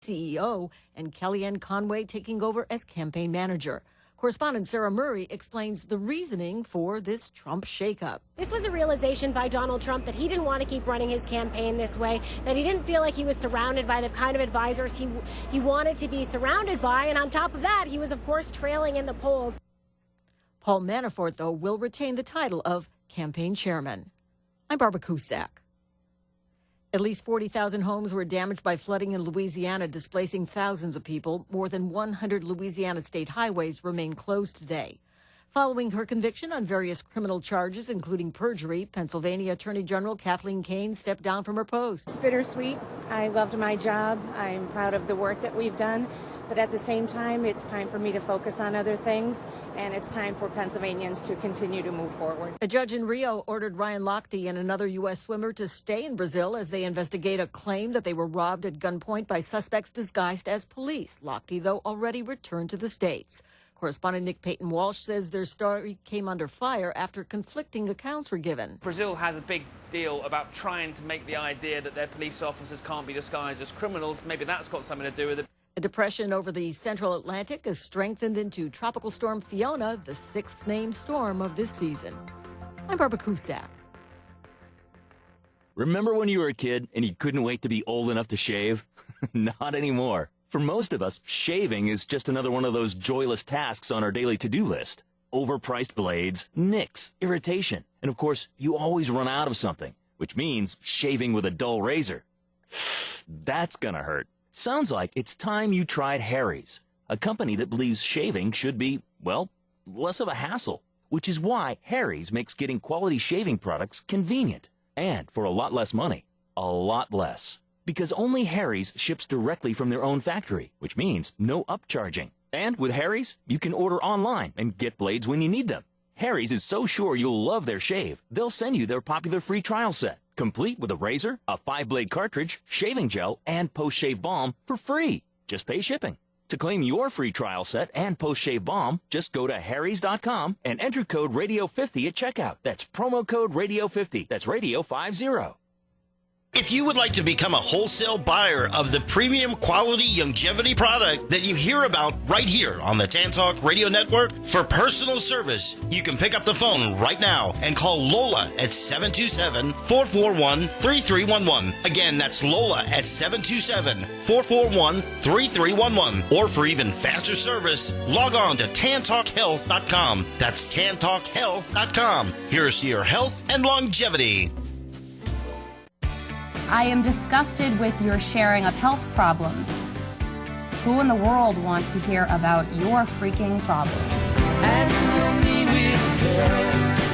CEO, and Kellyanne Conway taking over as campaign manager. Correspondent Sarah Murray explains the reasoning for this Trump shakeup. This was a realization by Donald Trump that he didn't want to keep running his campaign this way, that he didn't feel like he was surrounded by the kind of advisors he wanted to be surrounded by. And on top of that, he was, of course, trailing in the polls. Paul Manafort, though, will retain the title of campaign chairman. I'm Barbara Cusack. At least 40,000 homes were damaged by flooding in Louisiana, displacing thousands of people. More than 100 Louisiana state highways remain closed today. Following her conviction on various criminal charges, including perjury, Pennsylvania Attorney General Kathleen Kane stepped down from her post. It's bittersweet. I loved my job. I'm proud of the work that we've done. But at the same time, it's time for me to focus on other things, and it's time for Pennsylvanians to continue to move forward. A judge in Rio ordered Ryan Lochte and another U.S. swimmer to stay in Brazil as they investigate a claim that they were robbed at gunpoint by suspects disguised as police. Lochte, though, already returned to the States. Correspondent Nick Payton-Walsh says their story came under fire after conflicting accounts were given. Brazil has a big deal about trying to make the idea that their police officers can't be disguised as criminals. Maybe that's got something to do with it. A depression over the central Atlantic has strengthened into Tropical Storm Fiona, the sixth named storm of this season. I'm Barbara Cusack. Remember when you were a kid and you couldn't wait to be old enough to shave? Not anymore. For most of us, shaving is just another one of those joyless tasks on our daily to-do list. Overpriced blades, nicks, irritation, and of course, you always run out of something, which means shaving with a dull razor. That's gonna hurt. Sounds like it's time you tried Harry's, a company that believes shaving should be, well, less of a hassle, which is why Harry's makes getting quality shaving products convenient, and for a lot less money. A lot less. Because only Harry's ships directly from their own factory, which means no upcharging. And with Harry's, you can order online and get blades when you need them. Harry's is so sure you'll love their shave, they'll send you their popular free trial set, complete with a razor, a 5-blade cartridge, shaving gel, and post-shave balm for free. Just pay shipping. To claim your free trial set and post-shave balm, just go to harrys.com and enter code radio50 at checkout. That's promo code radio50. That's radio 50. If you would like to become a wholesale buyer of the premium quality longevity product that you hear about right here on the Tan Talk Radio Network, for personal service, you can pick up the phone right now and call Lola at 727-441-3311. Again, that's Lola at 727-441-3311. Or for even faster service, log on to tantalkhealth.com. That's tantalkhealth.com. Here's to your health and longevity. I am disgusted with your sharing of health problems. Who in the world wants to hear about your freaking problems?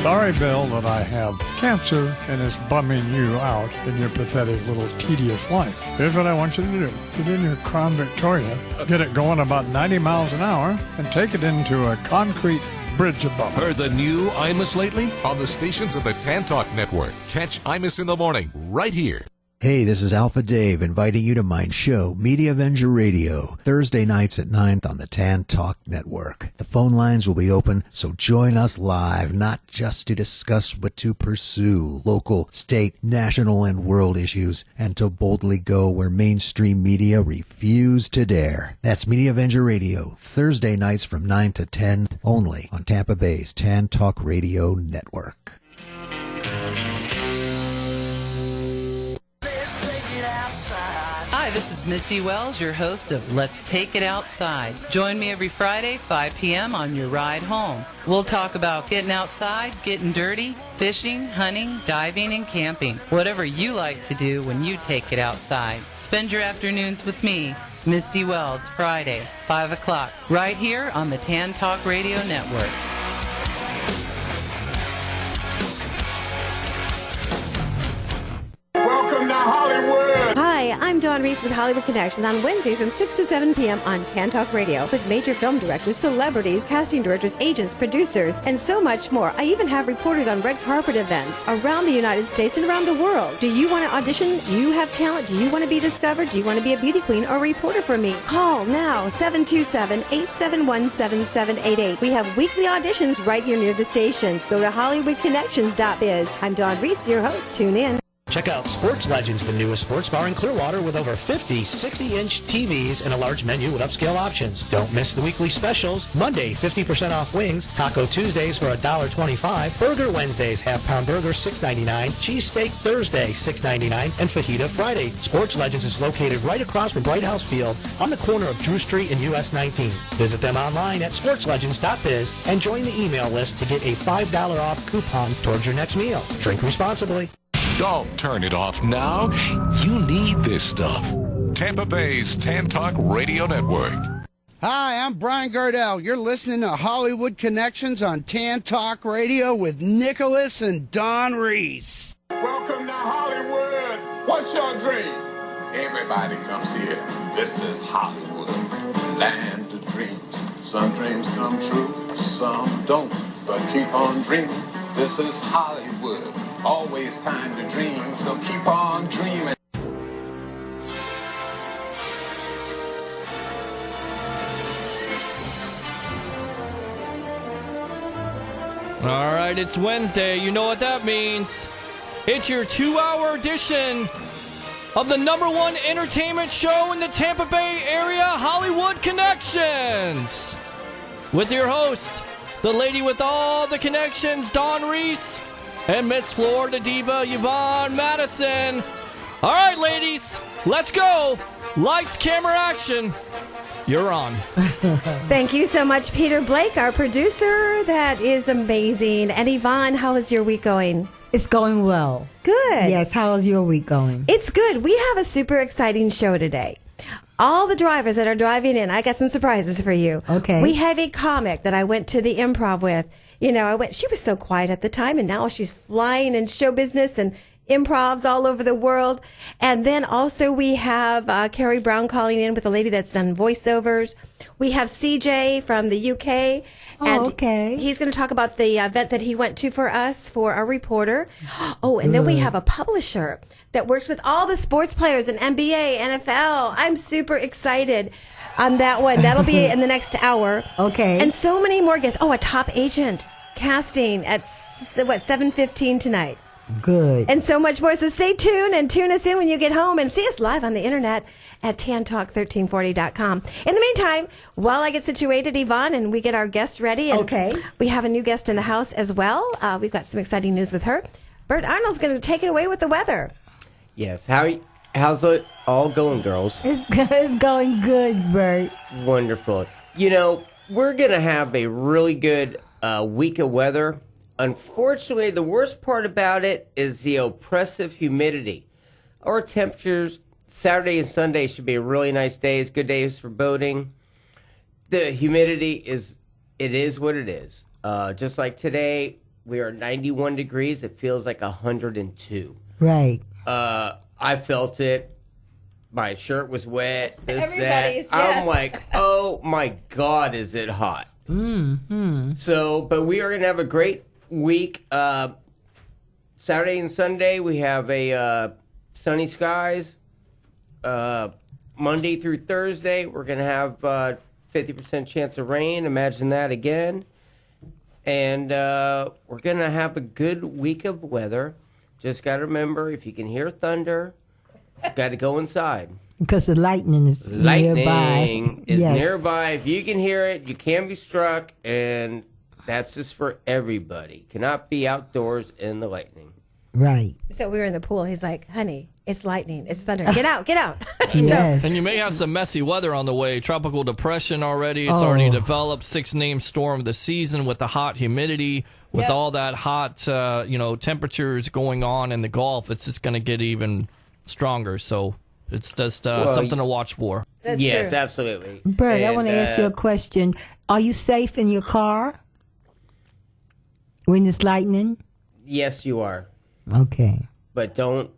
Sorry, Bill, that I have cancer and it's bumming you out in your pathetic little tedious life. Here's what I want you to do. Get in your Crown Victoria, get it going about 90 miles an hour, and take it into a concrete bridge above. Heard the new Imus lately? On the stations of the Tan Talk Network. Catch Imus in the morning, right here. Hey, this is Alpha Dave inviting you to my show, Media Avenger Radio, Thursday nights at 9 on the Tan Talk Network. The phone lines will be open, so join us live, not just to discuss but to pursue local, state, national, and world issues, and to boldly go where mainstream media refuse to dare. That's Media Avenger Radio, Thursday nights from 9 to 10, only on Tampa Bay's Tan Talk Radio Network. Hi, this is Misty Wells, your host of Let's Take It Outside. Join me every Friday, 5 p.m. on your ride home. We'll talk about getting outside, getting dirty, fishing, hunting, diving, and camping. Whatever you like to do when you take it outside. Spend your afternoons with me, Misty Wells, Friday, 5 o'clock, right here on the Tan Talk Radio Network. Welcome to Hollywood! Hi, I'm Dawn Reese with Hollywood Connections on Wednesdays from 6 to 7 p.m. on Tan Talk Radio with major film directors, celebrities, casting directors, agents, producers, and so much more. I even have reporters on red carpet events around the United States and around the world. Do you want to audition? Do you have talent? Do you want to be discovered? Do you want to be a beauty queen or a reporter for me? Call now, 727-871-7788. We have weekly auditions right here near the stations. Go to HollywoodConnections.biz. I'm Dawn Reese, your host. Tune in. Check out Sports Legends, the newest sports bar in Clearwater with over 50 60-inch TVs and a large menu with upscale options. Don't miss the weekly specials. Monday, 50% off wings. Taco Tuesdays for $1.25. Burger Wednesdays, half-pound burger, $6.99. Cheesesteak Thursday, $6.99. And Fajita Friday. Sports Legends is located right across from Bright House Field on the corner of Drew Street and US 19. Visit them online at sportslegends.biz and join the email list to get a $5 off coupon towards your next meal. Drink responsibly. Don't turn it off now. You need this stuff. Tampa Bay's Tan Talk Radio Network. Hi, I'm Brian Gardell. You're listening to Hollywood Connections on Tan Talk Radio with Nicholas and Don Reese. Welcome to Hollywood. What's your dream? Everybody comes here. This is Hollywood, land of dreams. Some dreams come true, some don't. But keep on dreaming. This is Hollywood. Always time to dream, so keep on dreaming. All right, it's Wednesday. You know what that means. It's your 2-hour edition of the #1 entertainment show in the Tampa Bay area, Hollywood Connections. With your host, the lady with all the connections, Dawn Reese, and Miss Florida Diva, Yvonne Madison. All right, ladies, let's go. Lights, camera, action. You're on. Thank you so much, Peter Blake, our producer. That is amazing. And Yvonne, how is your week going? It's going well. Good. Yes, how is your week going? It's good. We have a super exciting show today. All the drivers that are driving in, I got some surprises for you. Okay. We have a comic that I went to the Improv with. You know, she was so quiet at the time, and now she's flying in show business and improvs all over the world. And then also we have Carrie Brown calling in with a lady that's done voiceovers. We have CJ from the UK. And okay. He's going to talk about the event that he went to for us for a reporter. Oh, and then we have a publisher that works with all the sports players in NBA, NFL. I'm super excited on that one. That'll be in the next hour. Okay. And so many more guests. Oh, a top agent casting at 7:15 tonight. Good. And so much more. So stay tuned and tune us in when you get home and see us live on the internet at tantalk1340.com. In the meantime, while I get situated, Yvonne, and we get our guests ready. And okay. We have a new guest in the house as well. We've got some exciting news with her. Bert Arnold's going to take it away with the weather. Yes. How's it all going, girls? It's going good, Bert. Wonderful. You know, we're going to have a really good week of weather. Unfortunately, the worst part about it is the oppressive humidity. Our temperatures, Saturday and Sunday should be really nice days, good days for boating. The humidity is what it is. Just like today, we are 91 degrees. It feels like 102. Right. I felt it. My shirt was wet. Everybody's, I'm like, oh my God, is it hot? Mm-hmm. So, but we are going to have a great week. Saturday and Sunday, we have a sunny skies. Monday through Thursday, we're going to have 50% chance of rain. Imagine that again. And we're going to have a good week of weather. Just got to remember, if you can hear thunder, got to go inside. Because the lightning is nearby. Lightning is nearby. If you can hear it, you can be struck, and that's just for everybody. Cannot be outdoors in the lightning. Right. So we were in the pool. He's like, honey, it's lightning. It's thunder. Get out. Get out. Yes. And you may have some messy weather on the way. Tropical depression already. It's already developed. 6th-named storm of the season with the hot humidity. With all that hot, temperatures going on in the Gulf, it's just going to get even stronger. So it's just something to watch for. Yes, true. Absolutely. Bert, I want to ask you a question. Are you safe in your car when it's lightning? Yes, you are. Okay. But don't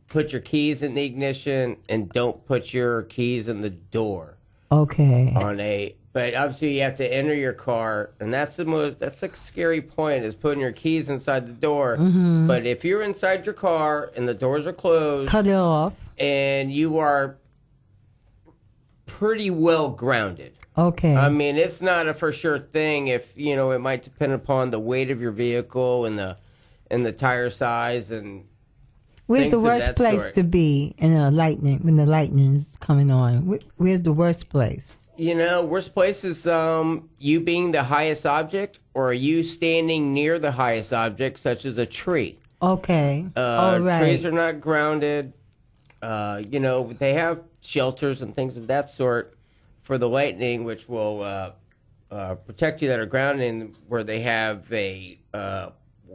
put your keys in the ignition and don't put your keys in the door. Okay. But obviously you have to enter your car, and that's a scary point, is putting your keys inside the door. Mm-hmm. But if you're inside your car and the doors are closed, cut it off, and you are pretty well grounded. Okay. I mean, it's not a for sure thing. If it might depend upon the weight of your vehicle and the tire size and Where's things the of worst that place sort. to be in a lightning when the lightning's coming on? Where's the worst place? You know, worst place is you being the highest object, or you standing near the highest object, such as a tree. Okay. All right. Trees are not grounded. You know, they have shelters and things of that sort for the lightning, which will protect you that are grounded, where they have a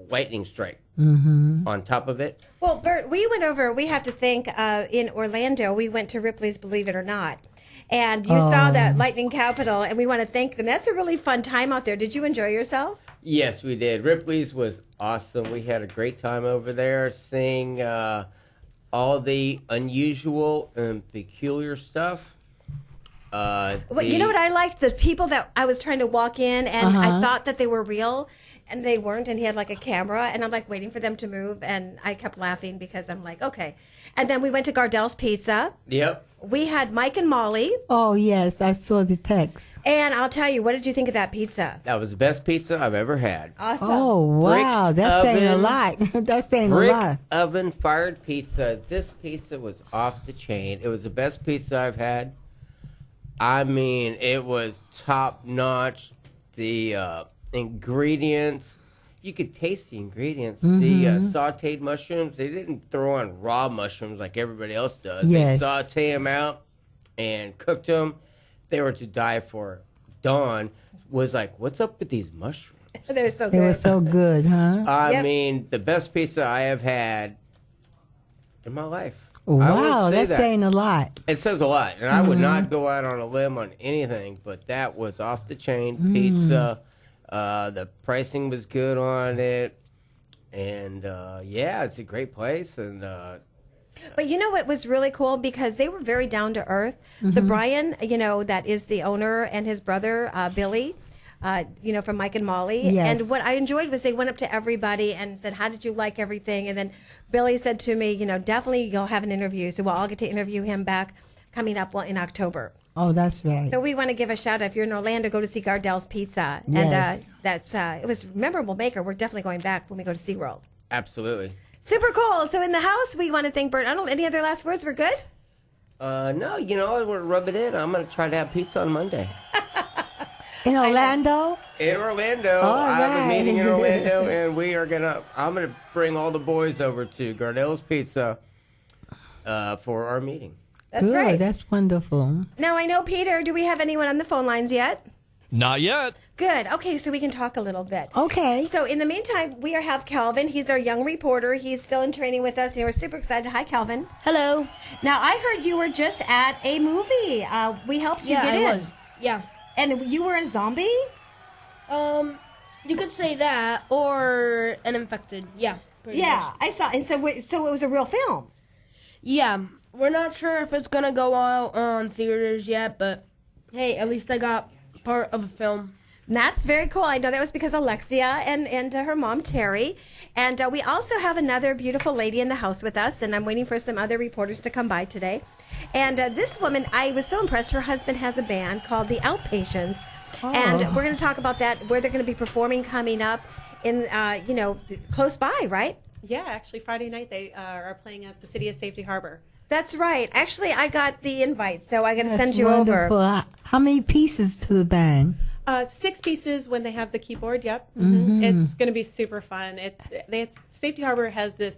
lightning strike on top of it. Well, Bert, we have to think in Orlando, we went to Ripley's Believe It or Not. And you saw that lightning capital, and we want to thank them. That's a really fun time out there. Did you enjoy yourself? Yes, we did. Ripley's was awesome. We had a great time over there seeing all the unusual and peculiar stuff. You know what I liked? The people that I was trying to walk in, and I thought that they were real, and they weren't, and he had like a camera, and I'm like waiting for them to move, and I kept laughing because I'm like, okay. And then we went to Gardell's Pizza. Yep. We had Mike and Molly. Oh, yes, I saw the text. And I'll tell you, what did you think of that pizza? That was the best pizza I've ever had. Awesome. Oh, wow. That's saying a lot. That's saying a lot. Oven fired pizza. This pizza was off the chain. It was the best pizza I've had. I mean, it was top notch. The ingredients, you could taste the ingredients. The sauteed mushrooms, they didn't throw on raw mushrooms like everybody else does. Yes. They saute them out and cooked them. They were to die for. Dawn was like, what's up with these mushrooms? They're so good. They were so good, huh? I mean, the best pizza I have had in my life. Wow, that's saying a lot. It says a lot, and I would not go out on a limb on anything, but that was off the chain pizza. The pricing was good on it, and yeah, it's a great place. And but you know what was really cool, because they were very down to earth. The Brian, you know, that is the owner, and his brother Billy. You know, from Mike and Molly. Yes. And what I enjoyed was they went up to everybody and said, how did you like everything? And then Billy said to me, you know, definitely you'll have an interview. So I'll get to interview him back coming up in October. Oh, that's right. So we want to give a shout out. If you're in Orlando, go to see Gardell's Pizza. Yes. And it was a memorable maker. We're definitely going back when we go to SeaWorld. absolutely. Super cool. So in the house, we want to thank Bert Arnold. Any other last words? We're good? No, you know, I want to rub it in. I'm going to try to have pizza on Monday. In Orlando? In Orlando. All I have a meeting in right. Orlando, and I'm going to bring all the boys over to Gardell's Pizza for our meeting. That's Good. right. That's wonderful. Now, I know, Peter, do we have anyone on the phone lines yet? Not yet. Good. Okay, so we can talk a little bit. Okay. So in the meantime, we have Kalvin. He's our young reporter. He's still in training with us, and we're super excited. Hi, Kalvin. Hello. Now, I heard you were just at a movie. We helped you get in. I was. Yeah. And you were a zombie? You could say that, or an infected. Yeah. pretty Yeah, much. I saw. And so it was a real film. Yeah. We're not sure if it's gonna go out on theaters yet, but hey, at least I got part of a film. And that's very cool. I know that was because Alexia and her mom, Terry. And we also have another beautiful lady in the house with us, and I'm waiting for some other reporters to come by today. And this woman, I was so impressed. Her husband has a band called The Outpatients. Oh. And we're going to talk about that, where they're going to be performing coming up in, close by, right? Yeah, actually Friday night they are playing at the City of Safety Harbor. That's right. Actually, I got the invite, so I'm going to That's send you wonderful. over. How many pieces to the band? 6 pieces when they have the keyboard. Yep, Mhm. It's going to be super fun. Safety Harbor has this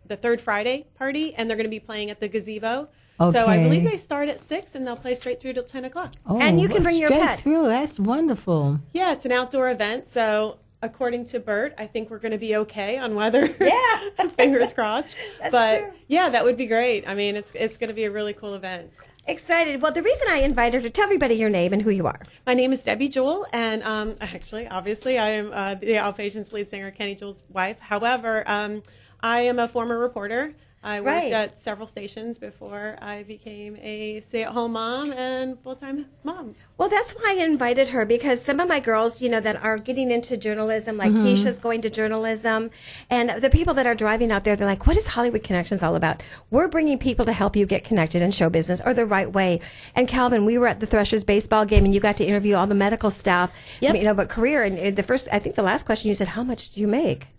the third Friday party, and they're going to be playing at the gazebo. So I believe Okay. they start at 6 and they'll play straight through till 10 o'clock. Oh, And you can bring your straight pets. through. That's wonderful. Yeah, it's an outdoor event, so according to Bert, I think we're going to be okay on weather. Yeah. Fingers crossed. That's but true. yeah, that would be great. I mean, it's going to be a really cool event. Excited. Well, the reason I invited her, tell everybody your name and who you are. My name is Debbie Jewell, and obviously, I am the Outpatients lead singer, Kenny Jewell's wife. However, I am a former reporter. I worked Right. at several stations before I became a stay-at-home mom and full-time mom. Well, that's why I invited her, because some of my girls, that are getting into journalism, like Mhm. Keisha's going to journalism, and the people that are driving out there, they're like, what is Hollywood Connections all about? We're bringing people to help you get connected in show business, or the right way. And Calvin, we were at the Threshers baseball game, and you got to interview all the medical staff, Yep. but career, and I think the last question you said, how much do you make?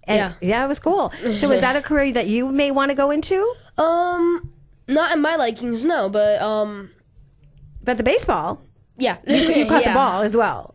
And yeah, it was cool. So is that a career that you may want to go into? Not in my likings, no, but the baseball. Yeah. You caught the ball as well.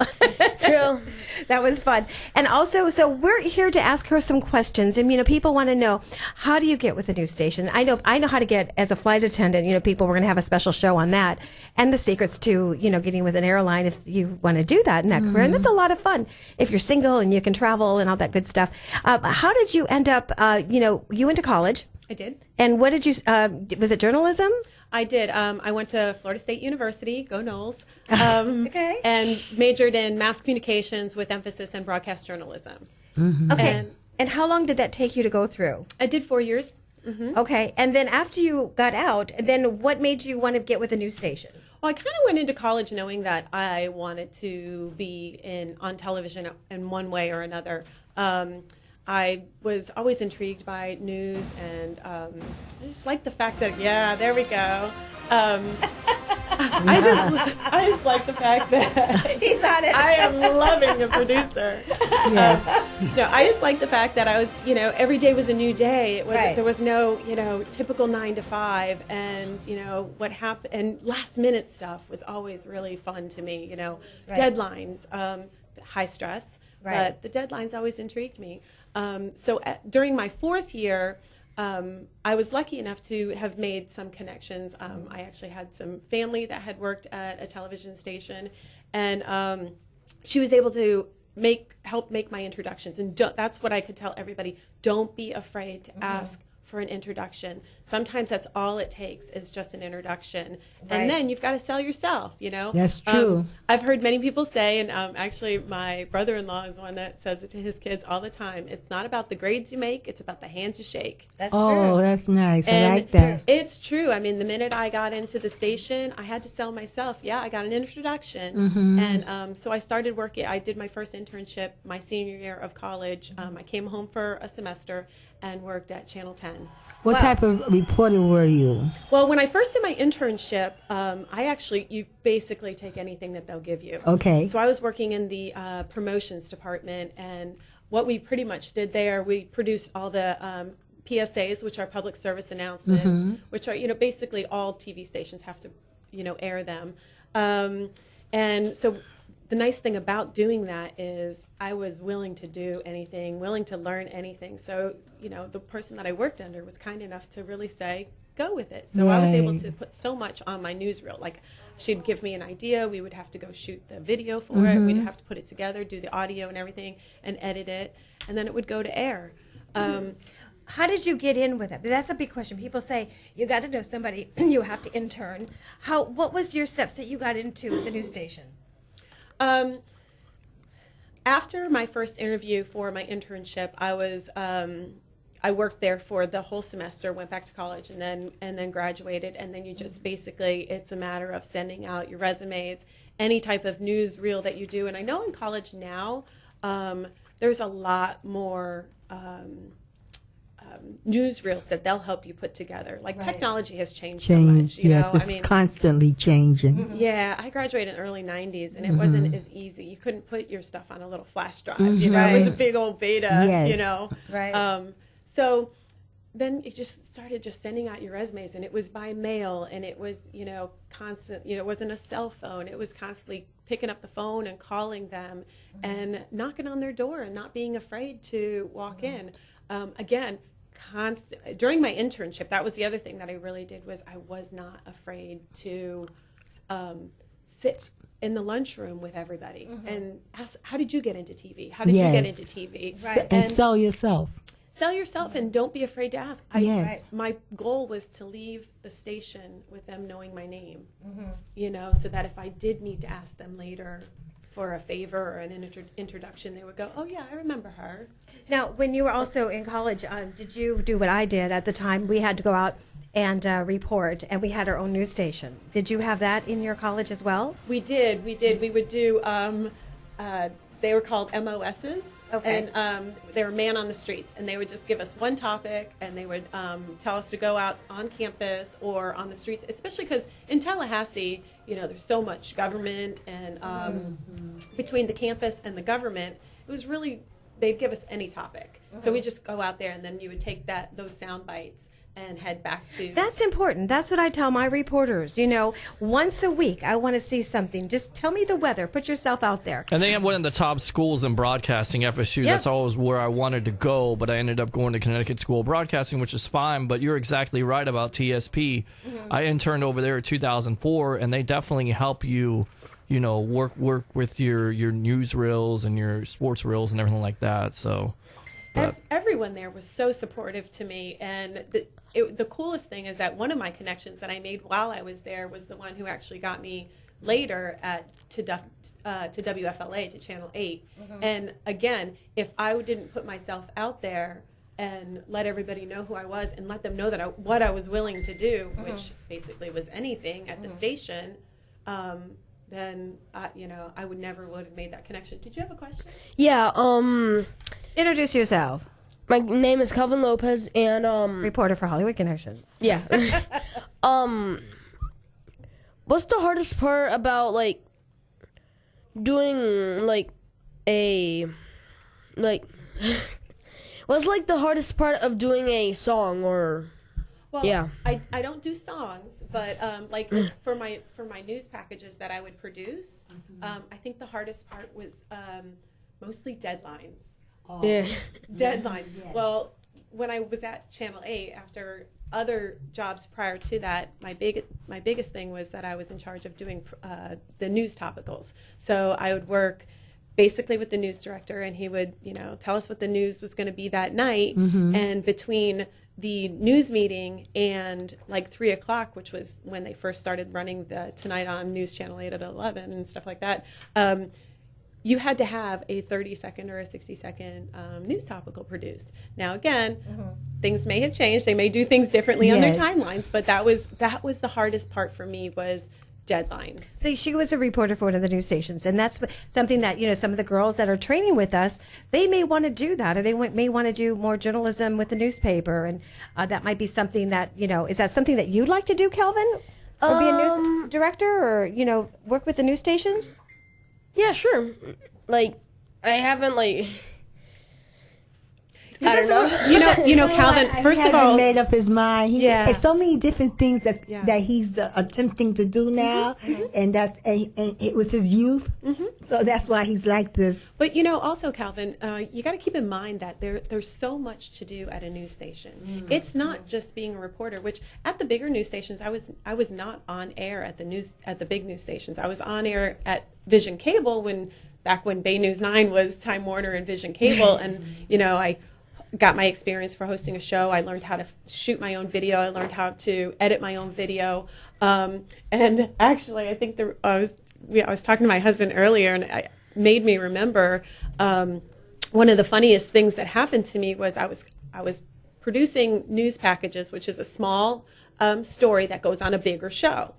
True. That was fun. And also, so we're here to ask her some questions. And, people want to know, how do you get with the news station? I know how to get as a flight attendant. People, we're going to have a special show on that. And the secrets to, getting with an airline if you want to do that in that career. And that's a lot of fun if you're single and you can travel and all that good stuff. How did you end up, you went to college. I did. And what did you, was it journalism? I did. I went to Florida State University, go Noles, and majored in mass communications with emphasis in broadcast journalism. Okay. And how long did that take you to go through? I did 4 years. Okay. And then after you got out, then what made you want to get with a news station? Well, I kind of went into college knowing that I wanted to be on television in one way or another. I was always intrigued by news, and I just like the fact that, there we go. I just like the fact that he's on it. I am loving a producer. Yes. I just like the fact that I was, every day was a new day. It was There was no, typical 9 to 5, and what happened, and last minute stuff was always really fun to me. Deadlines, high stress, but the deadlines always intrigued me. During my 4th year, I was lucky enough to have made some connections. I actually had some family that had worked at a television station, and she was able to help make my introductions. And that's what I could tell everybody. Don't be afraid to ask for an introduction. Sometimes that's all it takes is just an introduction. And then you've got to sell yourself, That's true. I've heard many people say, and actually my brother-in-law is one that says it to his kids all the time, it's not about the grades you make, it's about the hands you shake. That's true. Oh, that's nice. And I like that. It's true. I mean, the minute I got into the station, I had to sell myself. I got an introduction. And so I started working. I did my first internship my senior year of college. I came home for a semester and worked at Channel 10. What type of reporter were you? Well, when I first did my internship, you basically take anything that they'll give you. Okay. So I was working in the promotions department, and what we pretty much did there, we produced all the PSAs, which are public service announcements, which are, basically all TV stations have to, air them. And so the nice thing about doing that is I was willing to do anything, willing to learn anything. So, the person that I worked under was kind enough to really say, go with it. So I was able to put so much on my newsreel. Like, she'd give me an idea. We would have to go shoot the video for it. We'd have to put it together, do the audio and everything, and edit it. And then it would go to air. How did you get in with it? That's a big question. People say you got to know somebody, you have to intern. What was your steps that you got into the news station? After my first interview for my internship, I worked there for the whole semester, went back to college, and then graduated. And then you just basically, it's a matter of sending out your resumes, any type of newsreel that you do. And I know in college now, there's a lot more newsreels that they'll help you put together. Like technology has changed so much. It's constantly changing. Yeah, I graduated in the early 90s, and it wasn't as easy. You couldn't put your stuff on a little flash drive. It was a big old beta, Right. So then it just started just sending out your resumes, and it was by mail, and it was, constant, it wasn't a cell phone. It was constantly picking up the phone and calling them and knocking on their door and not being afraid to walk in. Again, during my internship, that was the other thing that I really did was I was not afraid to sit in the lunchroom with everybody and ask, how did you get into TV? How did you get into TV? Right. And sell yourself. Sell yourself, and don't be afraid to ask. My goal was to leave the station with them knowing my name, so that if I did need to ask them later for a favor or an introduction, they would go, oh yeah, I remember her. Now, when you were also in college, did you do what I did at the time? We had to go out and report, and we had our own news station. Did you have that in your college as well? We did. We would do, they were called MOSs, and they were man on the streets, and they would just give us one topic, and they would tell us to go out on campus or on the streets, especially because in Tallahassee, there's so much government, and between the campus and the government, it was really they'd give us any topic. So we just go out there, and then you would take those sound bites and head back to... That's important. That's what I tell my reporters. Once a week, I want to see something. Just tell me the weather. Put yourself out there. And they have one of the top schools in broadcasting, FSU. Yep. That's always where I wanted to go, but I ended up going to Connecticut School of Broadcasting, which is fine. But you're exactly right about TSP. I interned over there in 2004, and they definitely help you, work with your news reels and your sports reels and everything like that. So... Everyone there was so supportive to me, and the coolest thing is that one of my connections that I made while I was there was the one who actually got me later to WFLA, to Channel 8. And again, if I didn't put myself out there and let everybody know who I was and let them know that what I was willing to do, which basically was anything at the station, then I would have made that connection. Did you have a question? Yeah. Introduce yourself. My name is Calvin Lopez, and reporter for Hollywood Connections. Yeah. What's the hardest part about doing what's the hardest part of doing a song or? Well, yeah. I don't do songs, but for my news packages that I would produce, I think the hardest part was mostly deadlines. Yeah. Deadlines. Yes. Well, when I was at Channel 8, after other jobs prior to that, my biggest thing was that I was in charge of doing the news topicals. So I would work basically with the news director, and he would, tell us what the news was going to be that night. And between the news meeting and 3 o'clock, which was when they first started running the Tonight on News Channel 8 at 11 and stuff like that, you had to have a 30-second or a 60-second news topical produced. Now, again, things may have changed. They may do things differently on their timelines, but that was the hardest part for me was deadlines. See, she was a reporter for one of the news stations, and that's something that, some of the girls that are training with us, they may want to do that, or they may want to do more journalism with the newspaper, and that might be something that, is that something that you'd like to do, Calvin? Or be a news director, or, work with the news stations? Yeah, sure. I haven't I don't know. Calvin. First he of all, made up his mind. It's so many different things that he's attempting to do now, and that's with his youth. So that's why he's like this. But also, Calvin, you got to keep in mind that there's so much to do at a news station. It's not just being a reporter. Which at the bigger news stations, I was not on air at the big news stations. I was on air at Vision Cable back when Bay News 9 was Time Warner and Vision Cable, and I got my experience for hosting a show. I learned how to shoot my own video. I learned how to edit my own video. And actually, I think I was talking to my husband earlier, and it made me remember one of the funniest things that happened to me was I was producing news packages, which is a small story that goes on a bigger show,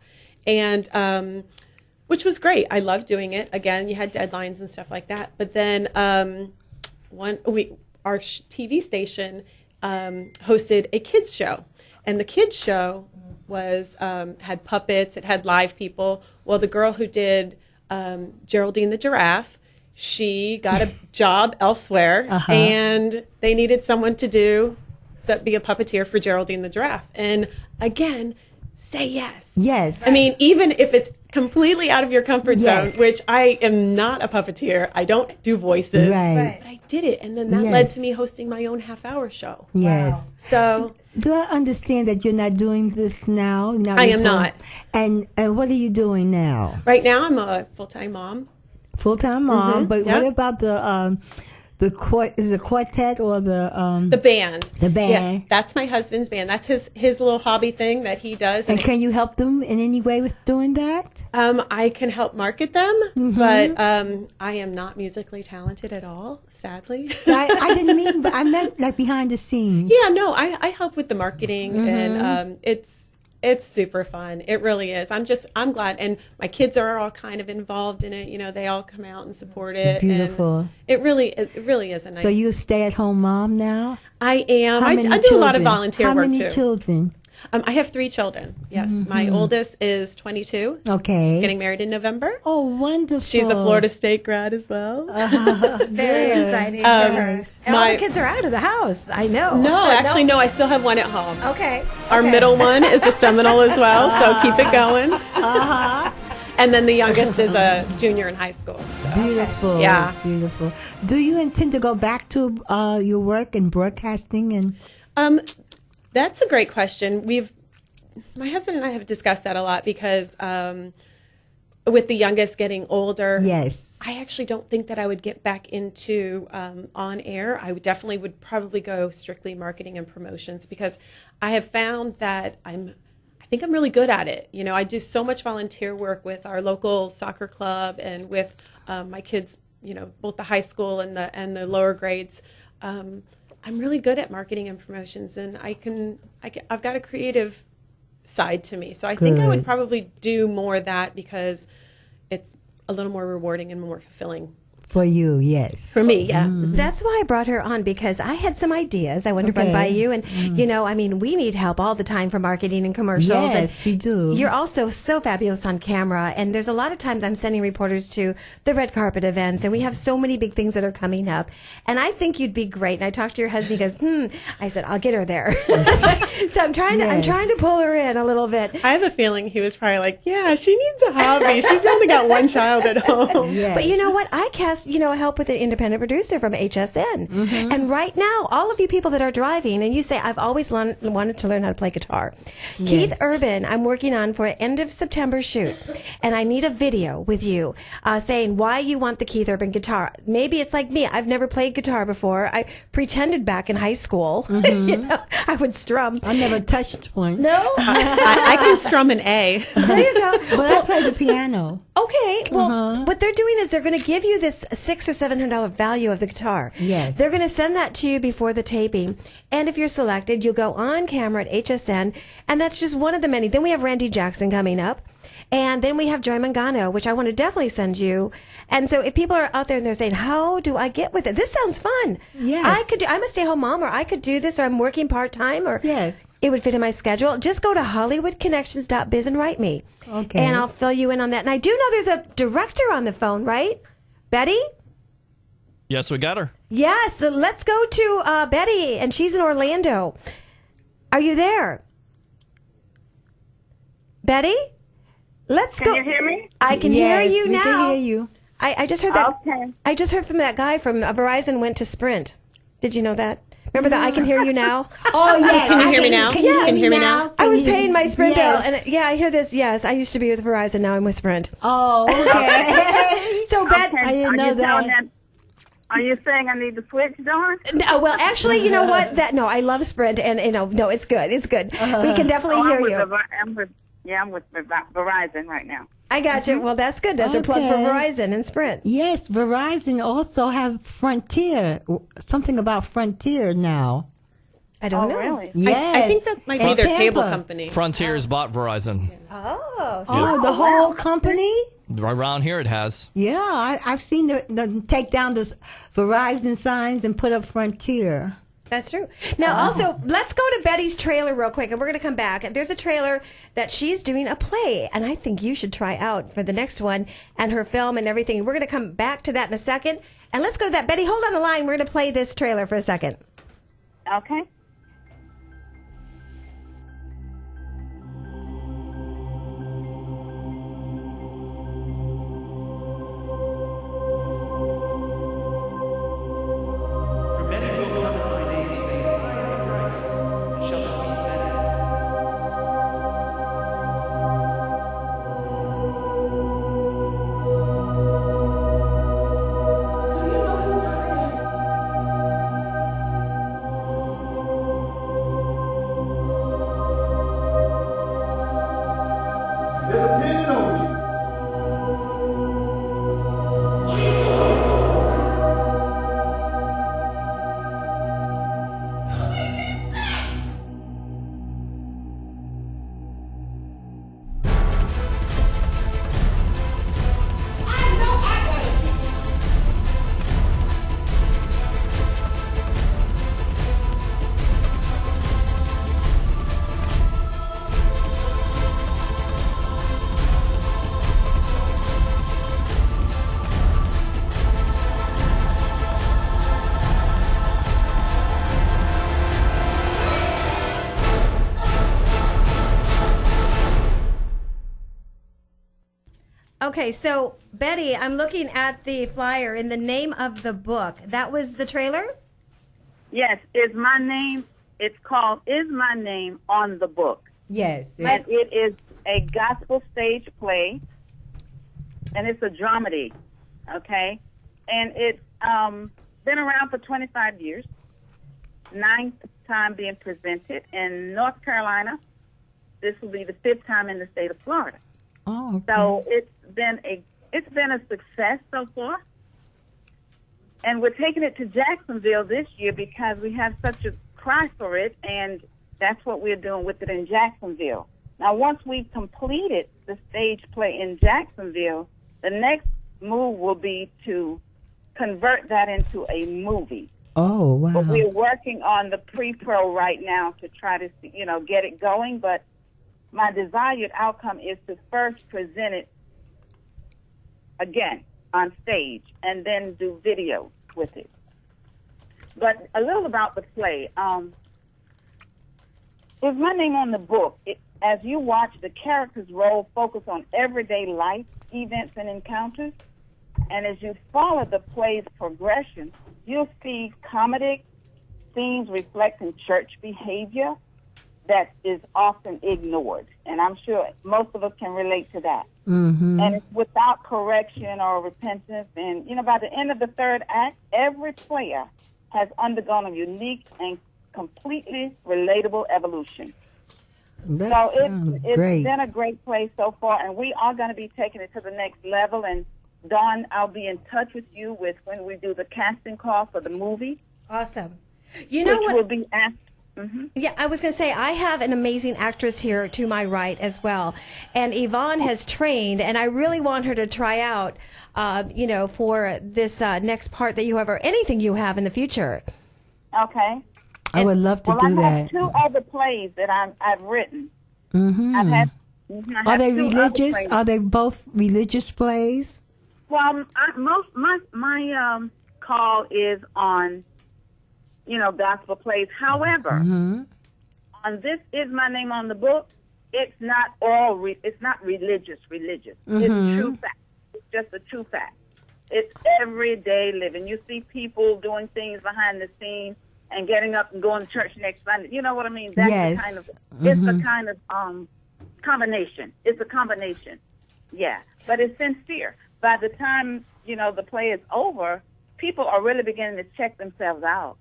and which was great. I loved doing it. Again, you had deadlines and stuff like that. But then our TV station hosted a kids show, and the kids show was had puppets. It had live people. Well, the girl who did Geraldine the giraffe, she got a job elsewhere, and they needed someone to be a puppeteer for Geraldine the giraffe. And again, say yes. Yes. I mean, even if it's completely out of your comfort zone, which I am not a puppeteer. I don't do voices. Right. But I did it. And then that led to me hosting my own half-hour show. Yes. Wow. So do I understand that you're not doing this now? I am not. And what are you doing now? Right now, I'm a full-time mom. Full-time mom. But what about is it a quartet or the band? The band. Yeah, that's my husband's band. That's his little hobby thing that he does. And can you help them in any way with doing that? I can help market them, but I am not musically talented at all, sadly. I didn't mean, but I meant like behind the scenes. Yeah, no, I help with the marketing, and it's super fun. It really is. I'm glad, and my kids are all kind of involved in it. You know, they all come out and support it. Beautiful. And it really is a nice. So you a stay-at-home mom now? I am. I do a lot of volunteer work too. How many children? I have 3 children. Yes. My oldest is 22. Okay. She's getting married in November. Oh, wonderful. She's a Florida State grad as well. Very exciting for her. And all the kids are out of the house. I know. No, actually, no. I still have one at home. Okay. Our middle one is a Seminole as well, so keep it going. And then the youngest is a junior in high school. So. Beautiful. Yeah. Beautiful. Do you intend to go back to your work in broadcasting? And that's a great question. My husband and I have discussed that a lot because with the youngest getting older, yes, I actually don't think that I would get back into on air. I would probably go strictly marketing and promotions because I have found that I think I'm really good at it. You know, I do so much volunteer work with our local soccer club and with my kids, you know, both the high school and the lower grades. I'm really good at marketing and promotions, and I've got a creative side to me. So I think I would probably do more of that because it's a little more rewarding and more fulfilling. For you, yes. For me, yeah. That's why I brought her on, because I had some ideas I wanted to run by you. And, you know, I mean, we need help all the time for marketing and commercials. Yes, and we do. You're also so fabulous on camera. And there's a lot of times I'm sending reporters to the red carpet events, and we have so many big things that are coming up. And I think you'd be great. And I talked to your husband, he goes, I said, I'll get her there. So I'm trying to pull her in a little bit. I have a feeling he was probably like, yeah, she needs a hobby. She's only got one child at home. Yes. But you know what? I cast, help with an independent producer from HSN. And right now, all of you people that are driving, and you say, I've always wanted to learn how to play guitar. Yes. Keith Urban, I'm working on for an end of September shoot. And I need a video with you saying why you want the Keith Urban guitar. Maybe it's like me. I've never played guitar before. I pretended back in high school. I would strum. I never touched one. No? I can strum an A. There you go. But I play the piano. Okay. Well, what they're doing is they're going to give you this $600 or $700 value of the guitar. Yes. They're going to send that to you before the taping. And if you're selected, you'll go on camera at HSN. And that's just one of the many. Then we have Randy Jackson coming up. And then we have Joy Mangano, which I want to definitely send you. And so if people are out there and they're saying, how do I get with it? This sounds fun. Yes. I'm a stay-home mom, or I could do this, or I'm working part-time, or yes, it would fit in my schedule. Just go to HollywoodConnections.biz and write me. Okay. And I'll fill you in on that. And I do know there's a director on the phone, right? Betty? Yes, we got her. Yes. So let's go to Betty, and she's in Orlando. Are you there? Betty? Let's go. Can you hear me? I can hear you now. We can hear you. I just heard that. Okay. I just heard from that guy from Verizon went to Sprint. Did you know that? Remember that I can hear you now? Oh, yeah. Can you hear me now? Can you hear me now? I was paying my Sprint bill, Yes. and I hear this. Yes, I used to be with Verizon. Now I'm with Sprint. Oh, okay. So, Bet, I didn't know that. Are you saying I need to switch, Dawn? No, well, actually, you know what? No, I love Sprint, and no, it's good. It's good. We can definitely hear you. I'm with Verizon right now. I got you. Well, that's good. That's a plug for Verizon and Sprint. Yes, Verizon also have Frontier. Something about Frontier now. I don't know. Really? Yes. I think that might be their cable company. Frontier's bought Verizon. Oh, the whole company? Around here it has. Yeah, I've seen them take down those Verizon signs and put up Frontier. That's true. Now, also, let's go to Betty's trailer real quick, and we're going to come back. There's a trailer that she's doing a play, and I think you should try out for the next one, and her film and everything. We're going to come back to that in a second. And let's go to that. Betty, hold on the line. We're going to play this trailer for a second. Okay. Okay, so Betty, I'm looking at the flyer in the name of the book. That was the trailer? Yes, Is My Name. It's called Is My Name on the Book. Yes. And it is a gospel stage play, and it's a dramedy, okay? And it's been around for 25 years, 9th time being presented in North Carolina. This will be the 5th time in the state of Florida. Oh, okay. So it's been a success so far. And we're taking it to Jacksonville this year because we have such a cry for it, and that's what we're doing with it in Jacksonville. Now, once we've completed the stage play in Jacksonville, the next move will be to convert that into a movie. Oh, wow. But we're working on the pre-pro right now to try to, get it going. But my desired outcome is to first present it again on stage and then do video with it. But a little about the play. Is My Name on the Book. As you watch, the character's role focus on everyday life, events, and encounters. And as you follow the play's progression, you'll see comedic scenes reflecting church behavior that is often ignored. And I'm sure most of us can relate to that. Mm-hmm. And it's without correction or repentance. And, by the end of the third act, every player has undergone a unique and completely relatable evolution. That so it's great. been a great play so far, and we are going to be taking it to the next level. And Dawn, I'll be in touch with you when we do the casting call for the movie. Awesome. You know what? Will be asked. Mm-hmm. Yeah, I was going to say, I have an amazing actress here to my right as well. And Yvonne has trained, and I really want her to try out, for this next part that you have or anything you have in the future. Okay. I would love to do I that. have 2 other plays that I've written. Mm-hmm. I Are have they 2 other religious? plays. Are they both religious plays? Well, my call is on, gospel plays. However, on This Is My Name on the Book, it's not all. It's not religious. It's true fact. It's just a true fact. It's everyday living. You see people doing things behind the scenes and getting up and going to church next Sunday. You know what I mean? That's Yes. the kind of. It's the kind of combination. It's a combination. Yeah, but it's sincere. By the time the play is over, people are really beginning to check themselves out.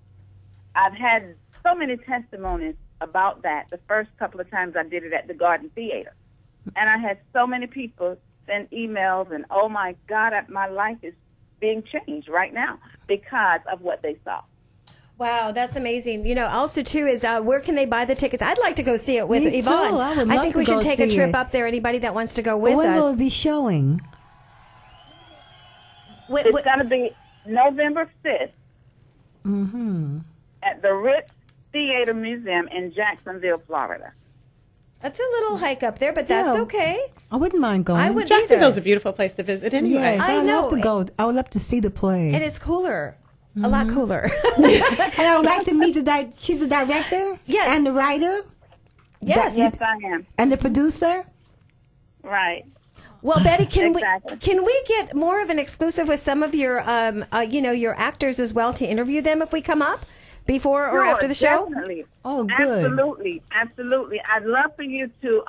I've had so many testimonies about that the first couple of times I did it at the Garden Theater. And I had so many people send emails and, oh, my God, my life is being changed right now because of what they saw. Wow, that's amazing. Also, too, is where can they buy the tickets? I'd like to go see it with Me Yvonne. too. I would love think to we should go take a see trip it. up there. Anybody that wants to go with When will us. it be showing? It's going to be November 5th at the Ritz Theater Museum in Jacksonville, Florida. That's a little hike up there, but that's okay. I wouldn't mind going. I wouldn't Jacksonville's either. a beautiful place to visit anyway. Yes, I I'd know. love to go. I would love to see the play. And it's cooler. A lot cooler. And I would like to meet she's the director? Yes. And the writer? Yes. Yes, I am. And the producer? Right. Well, Betty, can Exactly. we get more of an exclusive with some of your your actors as well to interview them if we come up before or Sure, after the show? Definitely. Oh, good. Absolutely. I'd love for you to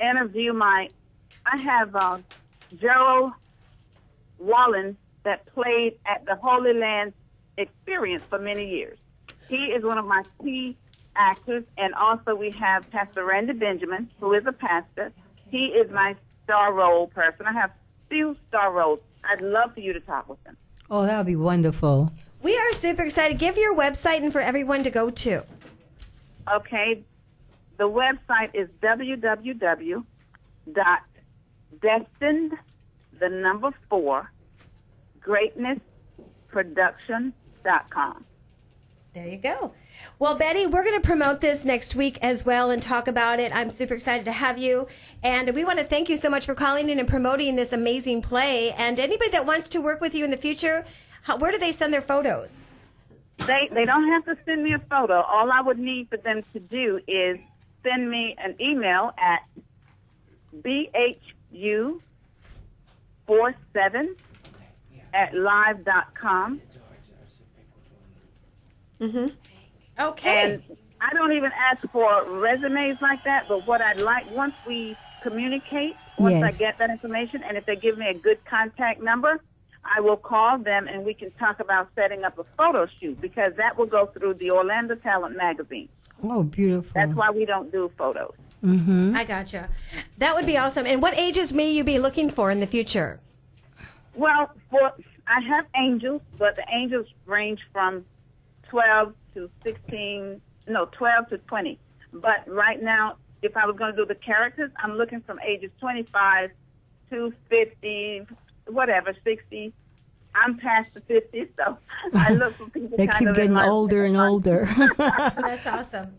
interview I have Gerald Wallen that played at the Holy Land Experience for many years. He is one of my key actors, and also we have Pastor Randy Benjamin, who is a pastor. He is my star role person. I have few star roles. I'd love for you to talk with them. Oh, that would be wonderful. We are super excited. Give your website and for everyone to go to. Okay. The website is www.destined4greatnessproduction.com. There you go. Well, Betty, we're going to promote this next week as well and talk about it. I'm super excited to have you. And we want to thank you so much for calling in and promoting this amazing play. And anybody that wants to work with you in the future, where do they send their photos? They don't have to send me a photo. All I would need for them to do is send me an email at 47@live.com. Mm-hmm. Okay. And I don't even ask for resumes like that, but what I'd like, once we communicate, once I get that information, and if they give me a good contact number, I will call them and we can talk about setting up a photo shoot, because that will go through the Orlando Talent Magazine. Oh, beautiful. That's why we don't do photos. Mm-hmm. I gotcha. That would be awesome. And what ages may you be looking for in the future? Well, I have angels, but the angels range from 12 to 20. But right now, if I was going to do the characters, I'm looking from ages 25 to 50, whatever, 60. I'm past the 50, so I look for people they kind keep of getting older and older. That's awesome.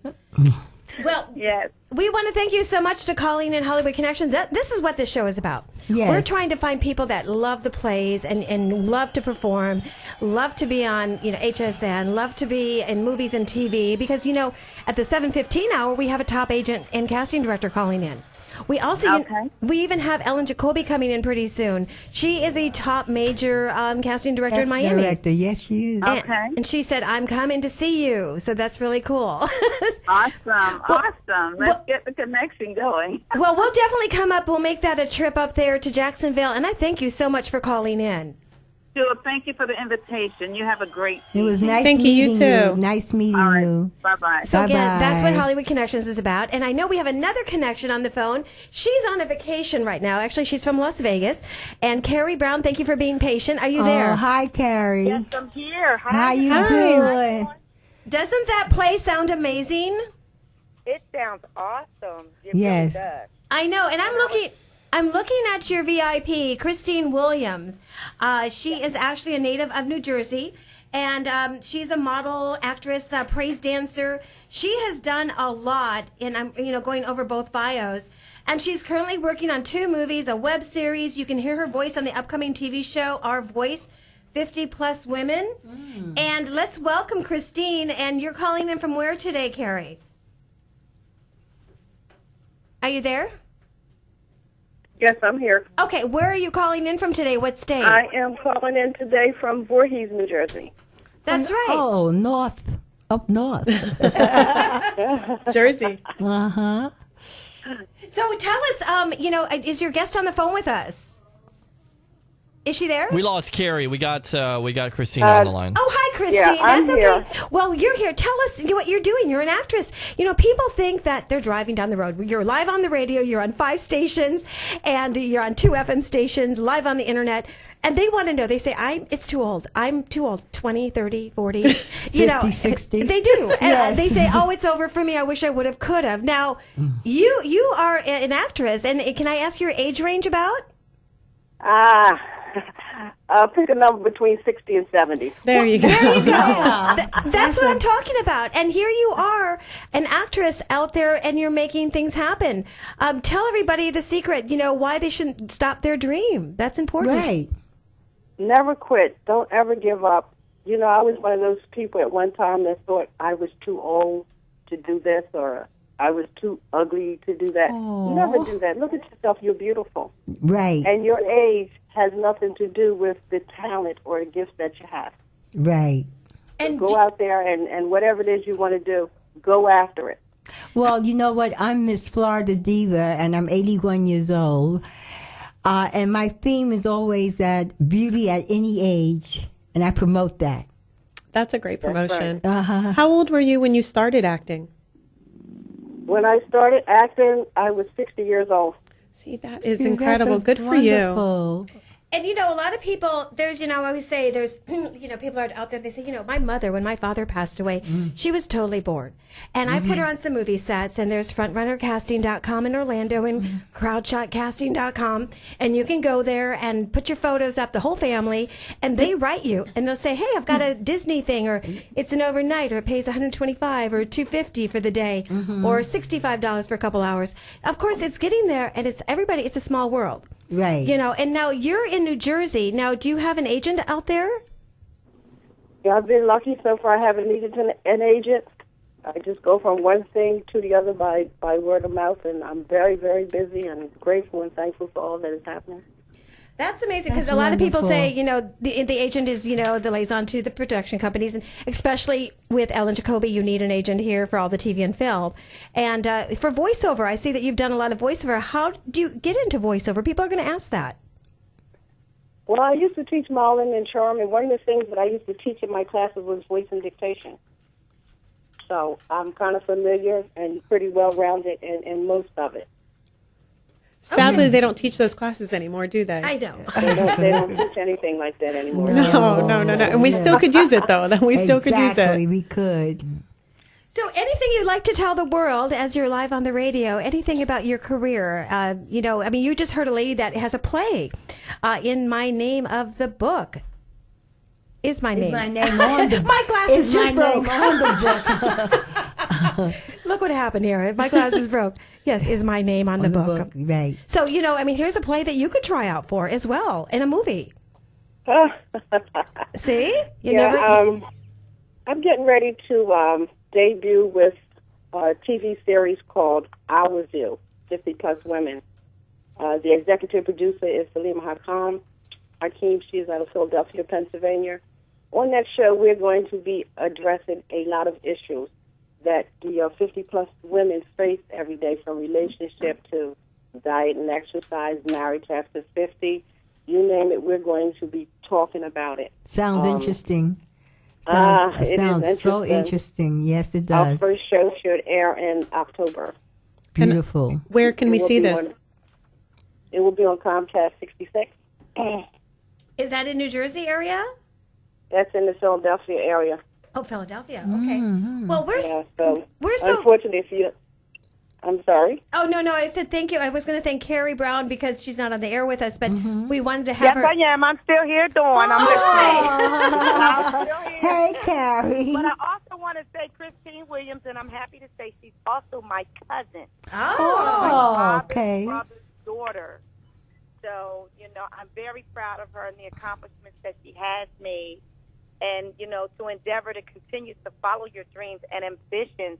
Well, yes. We want to thank you so much to calling in Hollywood Connections. This is what this show is about. Yes. We're trying to find people that love the plays and love to perform, love to be on HSN, love to be in movies and TV, because, at the 7:15 hour, we have a top agent and casting director calling in. We also we even have Ellen Jacoby coming in pretty soon. She is a top major casting director in Miami. Director, yes, she is. And she said, "I'm coming to see you." So that's really cool. Awesome. Let's get the connection going. Well, we'll definitely come up. We'll make that a trip up there to Jacksonville. And I thank you so much for calling in. Sure. Thank you for the invitation. You have a great It was nice Thank meeting you too. Nice meeting you. Bye-bye. So again, that's what Hollywood Connections is about. And I know we have another connection on the phone. She's on a vacation right now. Actually, she's from Las Vegas. And Carrie Brown, thank you for being patient. Are you there? Oh, hi, Carrie. Yes, I'm here. Hi. How you doing? Doesn't that play sound amazing? It sounds awesome. It Yes. really does. I know, and I'm looking at your VIP, Christine Williams. She is actually a native of New Jersey, and she's a model, actress, praise dancer. She has done a lot, and I'm going over both bios. And she's currently working on 2 movies, a web series. You can hear her voice on the upcoming TV show, Our Voice, 50 Plus Women. And let's welcome Christine. And you're calling in from where today, Carrie? Are you there? Yes, I'm here. Okay, where are you calling in from today? What state? I am calling in today from Voorhees, New Jersey. That's right. Oh, up north. Jersey. Uh-huh. So tell us, is your guest on the phone with us? Is she there? We lost Carrie. We got Christine on the line. Oh, hi, Christine. Yeah, I'm That's okay. here. Well, you're here. Tell us what you're doing. You're an actress. People think that they're driving down the road. You're live on the radio. You're on 5 stations, and you're on 2 FM stations, live on the internet. And they want to know. They say, it's too old. I'm too old. 20, 30, 40. 50, 60. They do. And Yes. they say, it's over for me. I wish I would have, could have. Now, you are an actress. And can I ask your age range about? Pick a number between 60 and 70. There you go. There you go. That's what I'm talking about. And here you are, an actress out there, and you're making things happen. Tell everybody the secret, why they shouldn't stop their dream. That's important. Right. Never quit. Don't ever give up. I was one of those people at one time that thought I was too old to do this, or I was too ugly to do that. Aww. Never do that. Look at yourself. You're beautiful. Right. And your age has nothing to do with the talent or the gifts that you have. Right. And go out there and whatever it is you want to do, go after it. Well, you know what? I'm Miss Florida Diva, and I'm 81 years old. And my theme is always that beauty at any age, and I promote that. That's a great promotion. Right. Uh-huh. How old were you when you started acting? When I started acting, I was 60 years old. See, that is incredible. Good for you. And, a lot of people, there's, I always say there's, people are out there, they say, my mother, when my father passed away, she was totally bored. And I put her on some movie sets, and there's frontrunnercasting.com in Orlando and crowdshotcasting.com. And you can go there and put your photos up, the whole family, and they write you. And they'll say, hey, I've got a Disney thing, or it's an overnight, or it pays $125 or $250 for the day, or $65 for a couple hours. Of course, it's getting there, and it's a small world. Right. And now you're in New Jersey. Now, do you have an agent out there? Yeah, I've been lucky so far. I haven't needed an agent. I just go from one thing to the other by word of mouth, and I'm very, very busy and grateful and thankful for all that is happening. That's amazing because That's a lot of people wonderful. say, the agent is, the liaison to the production companies. And especially with Ellen Jacoby, you need an agent here for all the TV and film. And for voiceover, I see that you've done a lot of voiceover. How do you get into voiceover? People are going to ask that. Well, I used to teach modeling and charm, and one of the things that I used to teach in my classes was voice and dictation. So I'm kind of familiar and pretty well-rounded in most of it. Sadly, they don't teach those classes anymore, do they? I know. They don't teach anything like that anymore. No. And we still could use it, though. We still could use it. Exactly, we could. So anything you'd like to tell the world as you're live on the radio, anything about your career? You just heard a lady that has a play in my name of the book. Is my name. My name on the My glasses just broke. on the book. Look what happened here. My glasses broke. Yes, is my name on the book. Right. So, here's a play that you could try out for as well in a movie. See? I'm getting ready to debut with a TV series called Our View, 50 Plus Women. The executive producer is Salima Hakim. She's out of Philadelphia, Pennsylvania. On that show, we're going to be addressing a lot of issues that the 50-plus women face every day, from relationship to diet and exercise, marriage after 50. You name it, we're going to be talking about it. Sounds interesting. Sounds so interesting. Yes, it does. Our first show should air in October. Beautiful. Where can we see this? It will be on Comcast 66. Is that in New Jersey area? That's in the Philadelphia area. Oh, Philadelphia. Okay. Mm-hmm. Well, we're so unfortunately, I'm sorry. Oh, no. I said thank you. I was going to thank Carrie Brown because she's not on the air with us, but we wanted to have her. Yes, I am. I'm still here, Dawn. I'm still here. Hey, Carrie. But I also want to say Christine Williams, and I'm happy to say she's also my cousin. Oh, okay. My brother's daughter. So, I'm very proud of her and the accomplishments that she has made. And, to endeavor to continue to follow your dreams and ambitions,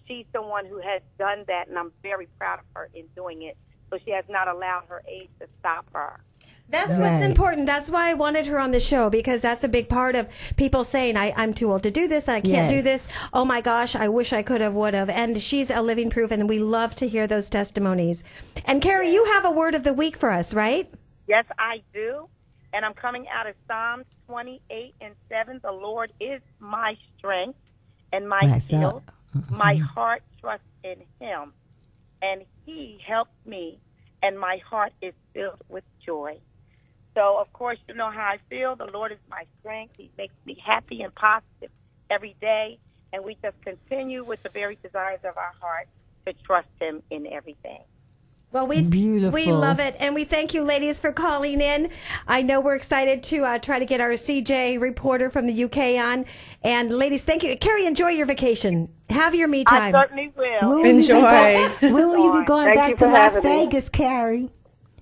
she's the one who has done that, and I'm very proud of her in doing it. So she has not allowed her age to stop her. That's what's important. That's why I wanted her on the show, because that's a big part of people saying, I'm too old to do this, and I can't do this. Oh, my gosh, I wish I could have, would have. And she's a living proof, and we love to hear those testimonies. And, Carrie, you have a word of the week for us, right? Yes, I do. And I'm coming out of Psalms 28:7. The Lord is my strength and my shield. My heart trusts in him, and he helps me, and my heart is filled with joy. So, of course, you know how I feel. The Lord is my strength. He makes me happy and positive every day, and we just continue with the very desires of our heart to trust him in everything. Well, we love it, and we thank you, ladies, for calling in. I know we're excited to try to get our CJ reporter from the UK on. And, ladies, thank you. Carrie, enjoy your vacation. Have your me time. I certainly will. Enjoy. When will you be going back to Las Vegas, Carrie?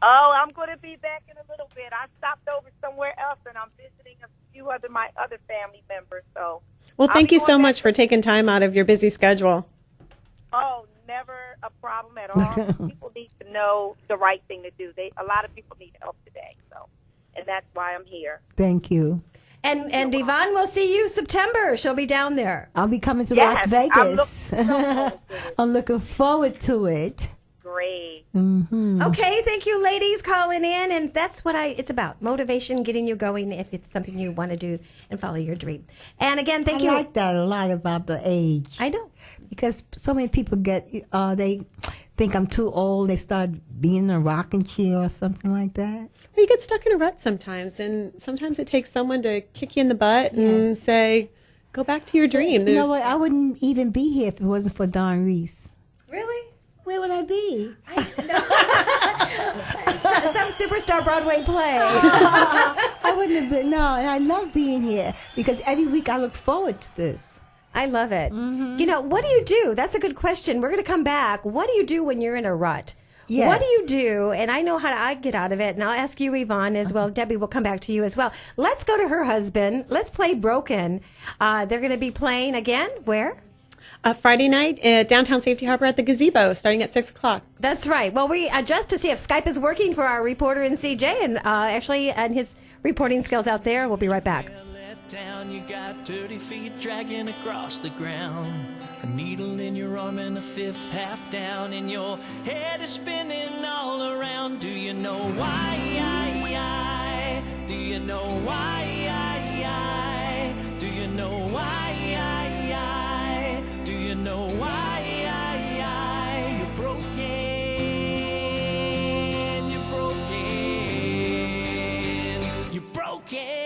Oh, I'm going to be back in a little bit. I stopped over somewhere else, and I'm visiting a few my other family members. So, well, thank you so much for taking time out of your busy schedule. Oh, never a problem at all. People need to know the right thing to do. A lot of people need help today, and that's why I'm here. Thank you. And Yvonne, we'll see you September. She'll be down there. I'll be coming to Las Vegas. I'm looking forward to it. Great. Mm-hmm. Okay, thank you, ladies, calling in, and that's what it's about: motivation, getting you going if it's something you want to do and follow your dream. And again, thank you. I like that a lot about the age. I know, because so many people they think I'm too old. They start being in a rocking chair or something like that. Well, you get stuck in a rut sometimes, and sometimes it takes someone to kick you in the butt and say, "Go back to your dream." You know what? I wouldn't even be here if it wasn't for Don Reese. Really? Where would I be? Some superstar Broadway play. I wouldn't have been. No, and I love being here because every week I look forward to this. I love it. Mm-hmm. What do you do? That's a good question. We're going to come back. What do you do when you're in a rut? Yes. What do you do? And I know how I get out of it. And I'll ask you, Yvonne, as well. Debbie will come back to you as well. Let's go to her husband. Let's play Broken. They're going to be playing again. Where? Friday night, downtown Safety Harbor at the Gazebo, starting at 6 o'clock. That's right. Well, we adjust to see if Skype is working for our reporter in CJ, and his reporting skills out there. We'll be right back. Down, you got dirty feet dragging across the ground, a needle in your arm and a fifth half down, and your head is spinning all around. Do you know why? Do you know why? Do you know why? Do you know why? You're broken. You're broken. You're broken.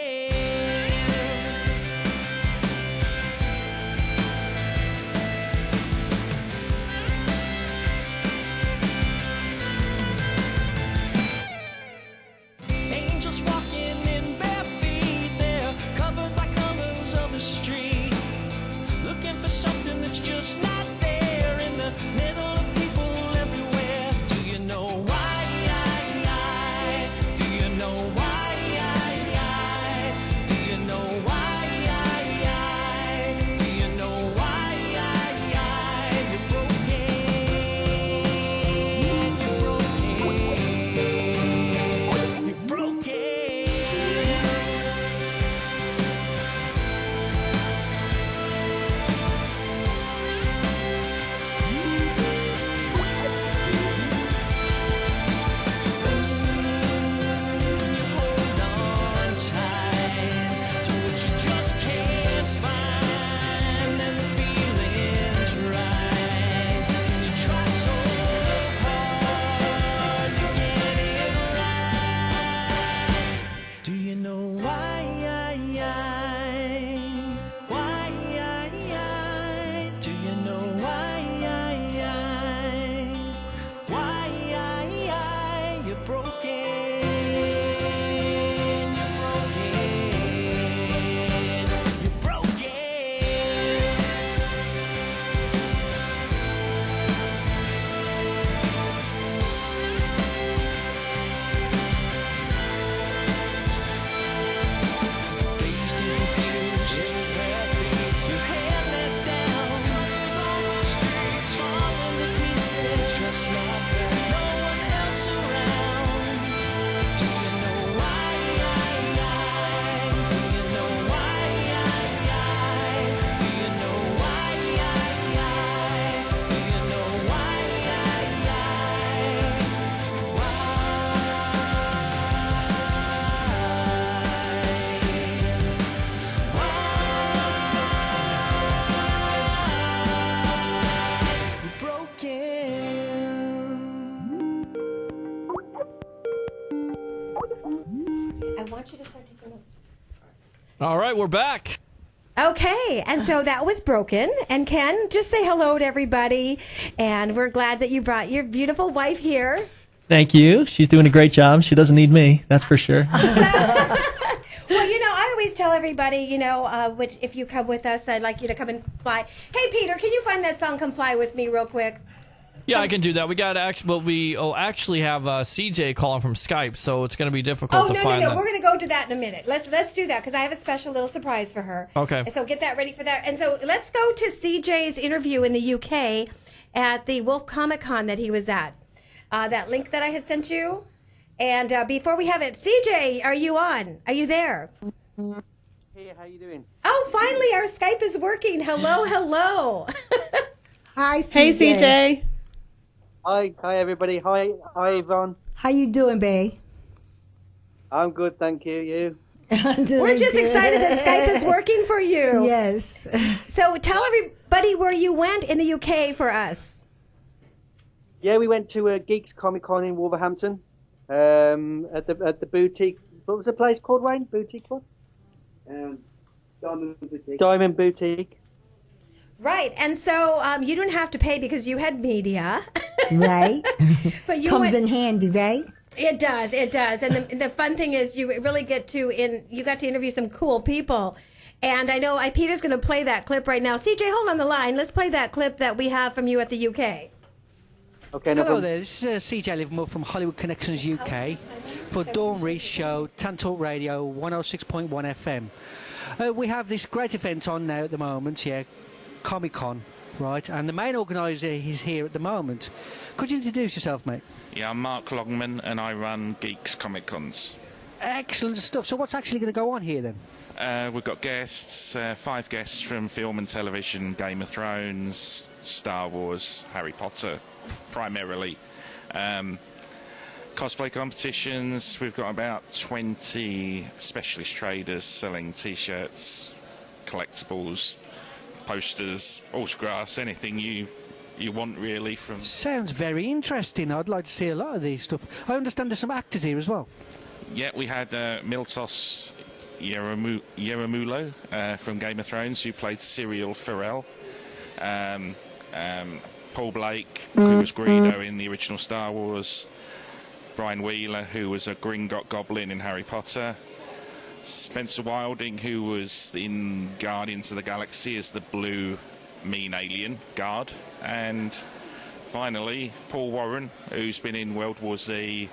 Walking in bare feet, they're covered by colors of the street, looking for something that's just not there in the middle of people everywhere. Do you know why? Do you know why? Do you know why? Do you know why? You're broken. You're broken. I want you to start taking notes. All right, we're back. Okay, and so that was Broken. And Ken, just say hello to everybody. And we're glad that you brought your beautiful wife here. Thank you. She's doing a great job. She doesn't need me, that's for sure. Well, I always tell everybody, if you come with us, I'd like you to come and fly. Hey, Peter, can you find that song, Come Fly With Me, real quick? Yeah, I can do that. We got actually have CJ calling from Skype, so it's going to be difficult to find that. We're going to go to that in a minute. Let's do that because I have a special little surprise for her. Okay. And so get that ready for that. And so let's go to CJ's interview in the UK at the Wolf Comic Con that he was at. That link that I had sent you. And before we have it, CJ, are you on? Are you there? Hey, how you doing? Oh, finally, our Skype is working. Hello, hello. Hi, CJ. Hey, CJ. Hi everybody. Hi, Yvonne. How you doing, babe? I'm good, thank you. You? We're just excited that Skype is working for you. Yes. So tell everybody where you went in the UK for us. Yeah, we went to a Geeks Comic Con in Wolverhampton. At the boutique. What was the place called, Wayne? Boutique what? Diamond Boutique. Diamond Boutique. Right, and so you didn't have to pay because you had media. Right. But you Comes in handy, right? It does. And the fun thing is you really got to interview some cool people. And I know Peter's going to play that clip right now. CJ, hold on the line. Let's play that clip that we have from you at the UK. Okay, Hello there, this is CJ Livermore from Hollywood Connections UK for Dawn Reese Show, Tan Talk Radio, 106.1 FM. We have this great event on now at the moment, Comic-Con. Right, and the main organiser is here at the moment. Could you introduce yourself, mate? Yeah, I'm Mark Longman, and I run Geeks Comic Cons. Excellent stuff. So what's actually going to go on here, then? We've got guests, 5 guests from film and television, Game of Thrones, Star Wars, Harry Potter, primarily. Cosplay competitions, we've got about 20 specialist traders selling T-shirts, collectibles, posters, autographs, anything you want, really. From Sounds very interesting. I'd like to see a lot of these stuff. I understand there's some actors here as well. Yeah, we had Miltos Yeramulo from Game of Thrones, who played Cyril Farrell. Paul Blake, who was Greedo in the original Star Wars. Brian Wheeler, who was a Gringotts Goblin in Harry Potter. Spencer Wilding, who was in Guardians of the Galaxy as the blue mean alien guard. And finally, Paul Warren, who's been in World War Z,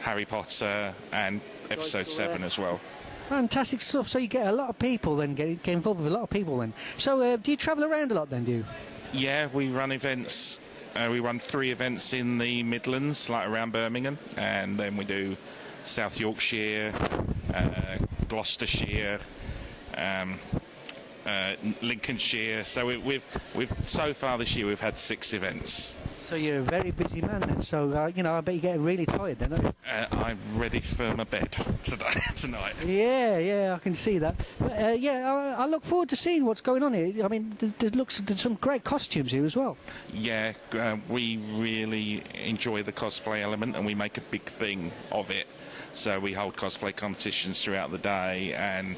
Harry Potter, and Episode 7 as well. Fantastic stuff. So you get a lot of people then, get involved with a lot of people then. So do you travel around a lot then, do you? Yeah, we run events. We run 3 events in the Midlands, like around Birmingham, and then we do South Yorkshire, Gloucestershire, Lincolnshire. So we've so far this year we've had 6 events. So you're a very busy man then. So I bet you get really tired then, don't you? I'm ready for my bed tonight. Yeah, I can see that. But, I look forward to seeing what's going on here. I mean, there's some great costumes here as well. Yeah, we really enjoy the cosplay element, and we make a big thing of it. So we hold cosplay competitions throughout the day, and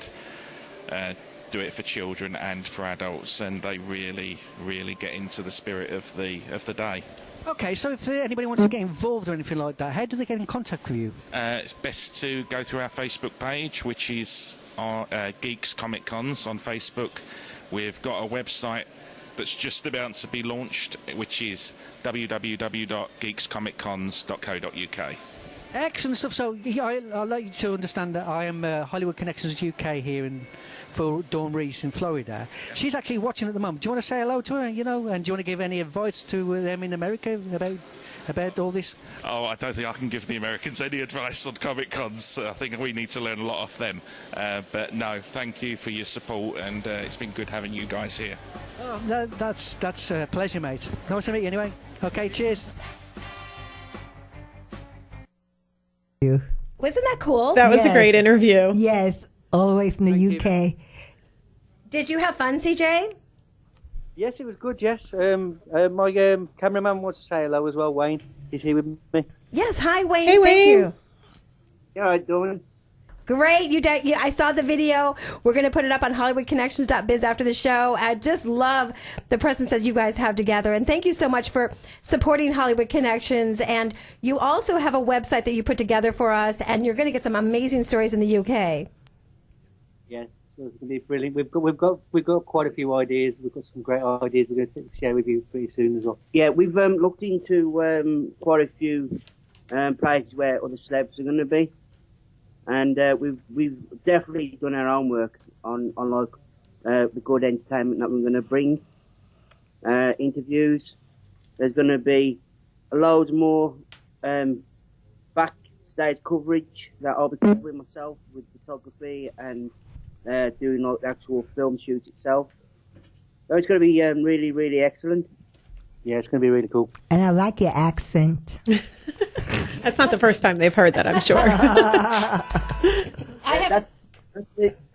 do it for children and for adults, and they really get into the spirit of the day. Okay, so if anybody wants to get involved or anything like that, how do they get in contact with you? It's best to go through our Facebook page, which is our Geeks Comic Cons on Facebook. We've got a website that's just about to be launched, which is www.geekscomiccons.co.uk. Excellent stuff. So I'd like you to understand that I am Hollywood Connections UK here for Dawn Reese in Florida. She's actually watching at the moment. Do you want to say hello to her, and do you want to give any advice to them in America about all this? Oh, I don't think I can give the Americans any advice on Comic Cons. I think we need to learn a lot off them. But no, thank you for your support, and it's been good having you guys here. Oh, that's a pleasure, mate. Nice to meet you anyway. Okay, cheers. Wasn't that cool? That was a great interview. Yes, all the way from the UK. Did you have fun, CJ? Yes, it was good, yes. My cameraman wants to say hello as well, Wayne. He's here with me. Yes, hi, Wayne. Hey, Thank Wayne. you. Yeah, how are you doing? Great. I saw the video. We're going to put it up on HollywoodConnections.biz after the show. I just love the presence that you guys have together. And thank you so much for supporting Hollywood Connections. And you also have a website that you put together for us, and you're going to get some amazing stories in the UK. Yes, it's going to be brilliant. We've got quite a few ideas. We've got some great ideas we're going to share with you pretty soon as well. Yeah, we've looked into quite a few places where other celebs are going to be. And we've definitely done our own work on like the good entertainment that we're going to bring. Interviews. There's going to be loads more backstage coverage that I'll be covering myself with photography and doing like the actual film shoot itself. So it's going to be really, really excellent. Yeah, it's going to be really cool. And I like your accent. That's not the first time they've heard that, I'm sure.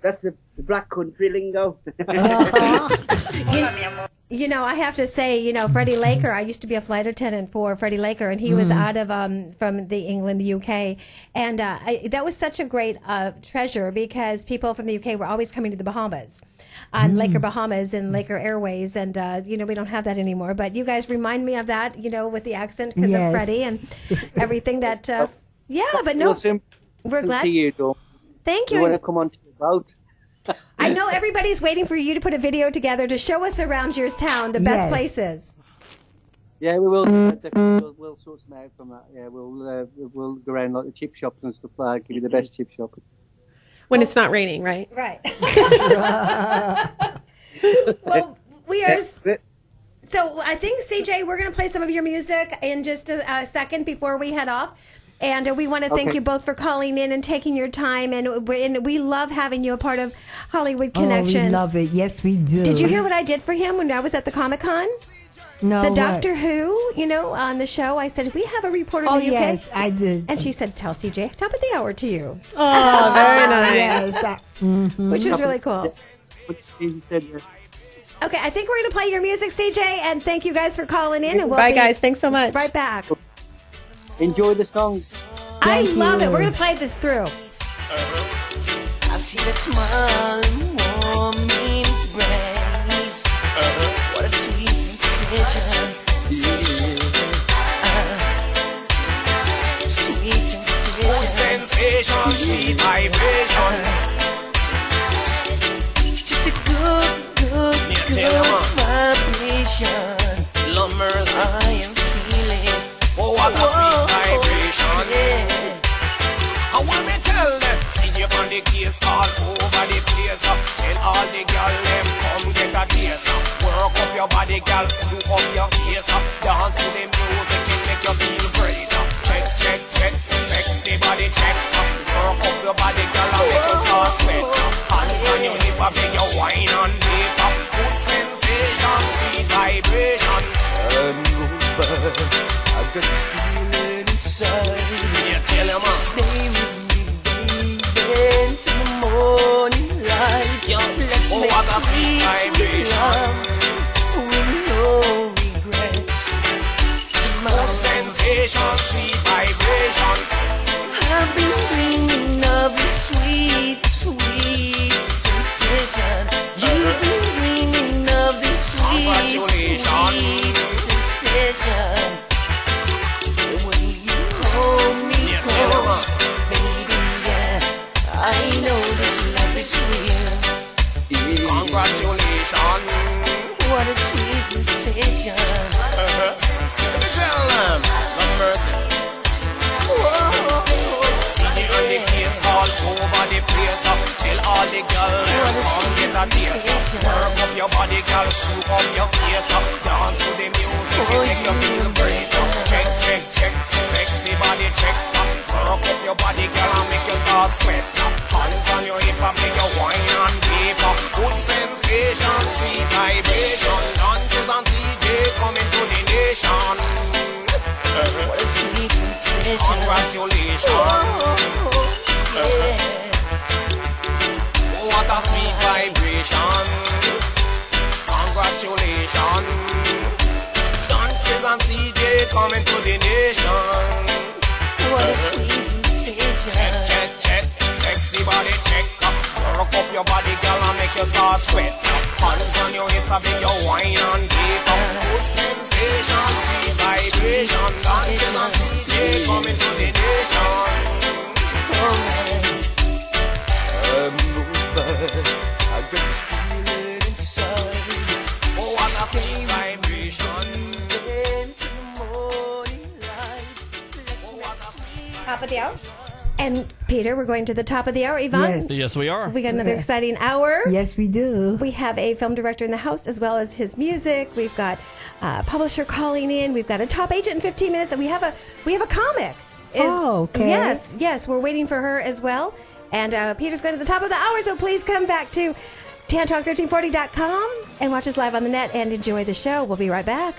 That's the black country lingo. I have to say, Freddie Laker, I used to be a flight attendant for Freddie Laker, and he was out of from England, the UK. And that was such a great treasure because people from the UK were always coming to the Bahamas. On Laker Bahamas and Laker Airways, and we don't have that anymore. But you guys remind me of that, with the accent because of Freddie and everything that. But no, we're glad. To you, Dawn. Thank you. You want to come on to the boat? I know everybody's waiting for you to put a video together to show us around your town the best places. Yeah, we will. We'll sort some out from that. Yeah, we'll go around like the chip shops and stuff like that. Give you the best chip shop. When it's not raining, right? Right. Well, we are... So I think, CJ, we're going to play some of your music in just a second before we head off. And we want to thank you both for calling in and taking your time. And we love having you a part of Hollywood Connections. Oh, we love it. Yes, we do. Did you hear what I did for him when I was at the Comic-Con? No, the Doctor Who, on the show, I said, we have a reporter in the UK. Yes, I did. And she said, tell CJ, top of the hour to you. Oh, very nice. Yes. Which was really cool. Okay, I think we're going to play your music, CJ, and thank you guys for calling in. And Bye, guys. Thanks so much. Right back. Enjoy the song. I love it. We're going to play this through. I see that smile and warm embrace. What a sweet sensation. Sweet sensation, sweet vibration. Just a good vibration. Lord mercy, I am feeling. Oh, what a sweet vibration. I want me tell them, see you on the case all over the place. Tell all the girl them come get a taste. Work up your body, girl, screw up your face. Dance to the music, it make you feel great. Check, sexy body check. Work up your body, girl, and make you start sweat. Hands on your hip, I beg you wine and dip. Good sensation, sweet vibration. I got this feeling inside. Yeah, tell him, stay with me, baby, till the morning light. Yo, let's make sweet love with no regrets. Good sensation, sweet vibration. I've been dreaming of a sweet sensation. You've been dreaming of this sweet sensation. When you hold me close, baby, yeah, I know this love is real. Congratulations. What a sweet sensation. Let me tell them, no mercy. See you on the case all over the place. Tell all the girls, come get a taste. Work up your body, girl, screw up your face. Dance to the music, it make you feel great. Check, sexy body check. Work up your body, girl, and make you start sweat. Hands on your hip, make you wine and dip. Good sensation, sweet vibration. Lunches and CJ coming to the nation. What a sweet sensation. Congratulations. Yeah. What a sweet vibration. Congratulations. Lunches and CJ coming to the nation. What a sweet sensation. Check, sexy body check. Work up your body, girl, and make you start sweat. Hands on your hips, I beg you wine and dip. Good sensation, sweet vibration. Dancing and CJ coming to the nation. I got this feeling inside. Oh, what a sweet vibration. Into the morning light. Top of the hour. And Peter, we're going to the top of the hour. Yvonne? Yes, we are. We got another exciting hour. Yes, we do. We have a film director in the house as well as his music. We've got a publisher calling in. We've got a top agent in 15 minutes, and we have a comic. Okay. Yes, we're waiting for her as well. And Peter's going to the top of the hour, so please come back to tantalk1340.com and watch us live on the net and enjoy the show. We'll be right back.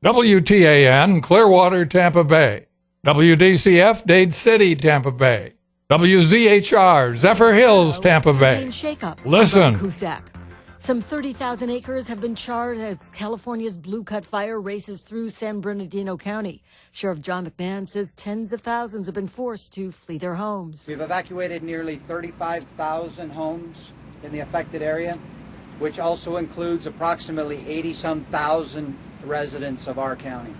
WTAN, Clearwater, Tampa Bay. WDCF, Dade City, Tampa Bay. WZHR, Zephyr Hills, Tampa Bay. Listen. Some 30,000 acres have been charred as California's Blue Cut Fire races through San Bernardino County. Sheriff John McMahon says tens of thousands have been forced to flee their homes. We've evacuated nearly 35,000 homes in the affected area, which also includes approximately 80-some thousand residents of our county.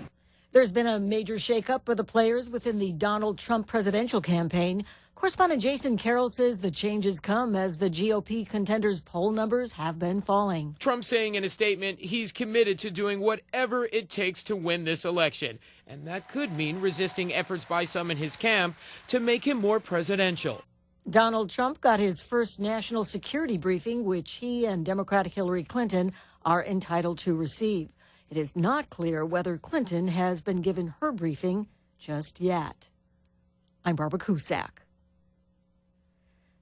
There's been a major shakeup for the players within the Donald Trump presidential campaign. Correspondent Jason Carroll says the changes come as the GOP contenders' poll numbers have been falling. Trump saying in a statement he's committed to doing whatever it takes to win this election. And that could mean resisting efforts by some in his camp to make him more presidential. Donald Trump got his first national security briefing, which he and Democratic Hillary Clinton are entitled to receive. It is not clear whether Clinton has been given her briefing just yet. I'm Barbara Cusack.